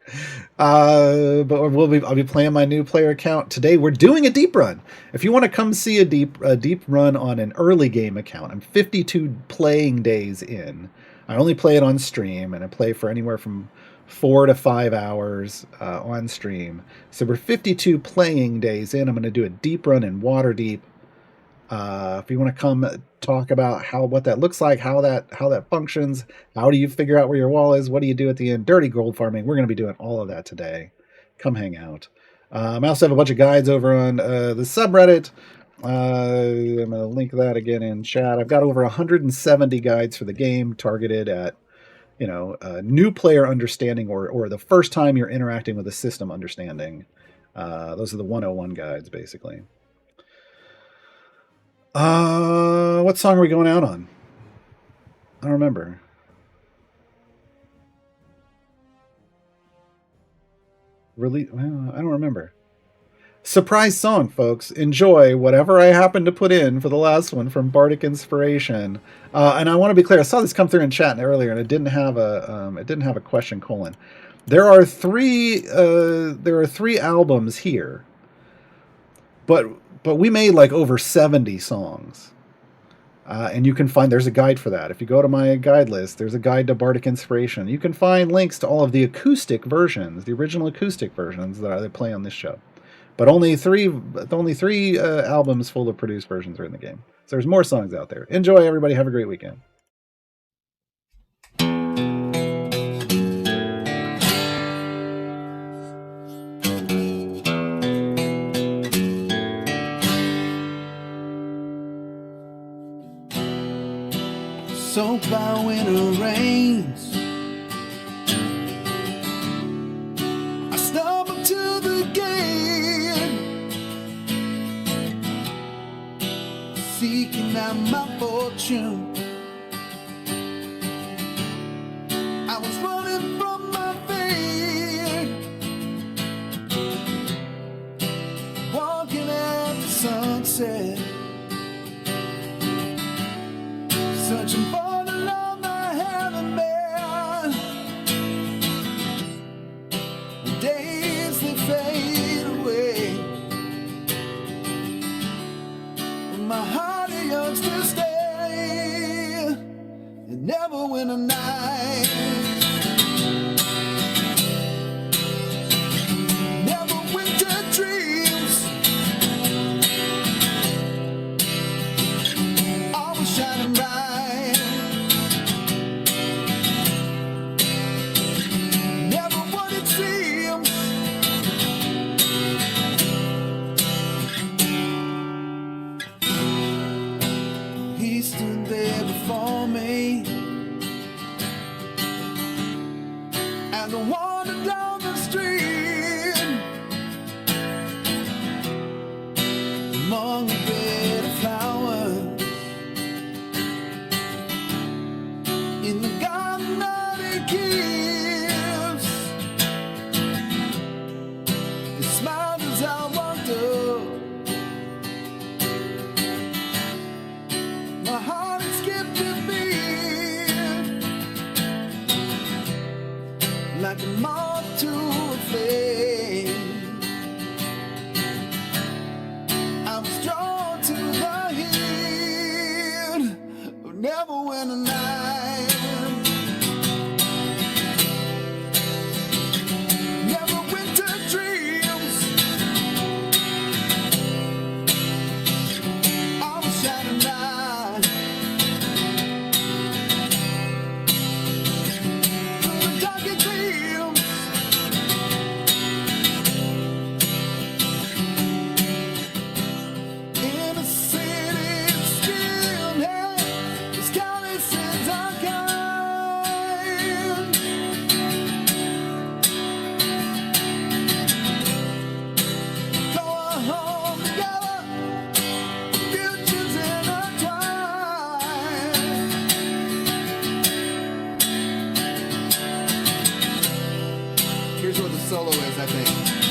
B: But I'll be playing my new player account today. We're doing a deep run. If you want to come see a deep run on an early game account, I'm 52 playing days in. I only play it on stream, and I play for anywhere from 4 to 5 hours on stream. So we're 52 playing days in. I'm going to do a deep run in Waterdeep. If you want to come talk about what that looks like, how that functions, how do you figure out where your wall is, what do you do at the end, dirty gold farming, we're going to be doing all of that today. Come hang out. I also have a bunch of guides over on the subreddit. I'm going to link that again in chat. I've got over 170 guides for the game targeted at new player understanding or the first time you're interacting with a system understanding. Those are the 101 guides, basically. What song are we going out on? I don't remember. Really? Well, I don't remember. Surprise song, folks. Enjoy whatever I happen to put in for the last one from Bardic Inspiration. And I want to be clear. I saw this come through in chat earlier, and it didn't have a question colon. There are three albums here, but we made like over 70 songs. And you can find, there's a guide for that. If you go to my guide list, there's a guide to Bardic Inspiration. You can find links to all of the acoustic versions, the original acoustic versions that I play on this show. But only three albums full of produced versions are in the game. So there's more songs out there. Enjoy, everybody. Have a great weekend.
A: Soaked by winter rains, I stumble to the gate, seeking out my fortune. never win a night. Never winter dreams. Always shining bright. Never what it seems. He stood there before me, and I wandered down the street among a bed of flowers in the garden that he keeps. He smiled as I walked up. My heart had skipped a beat, like a moth to a flame. I was drawn to the heat of never win a night. Never winter dreams. I was shining bright. Through the darkest dreams. In a city still had the scarlet since I kind. Going home together, futures intertwined. Here's what the solo is, I think.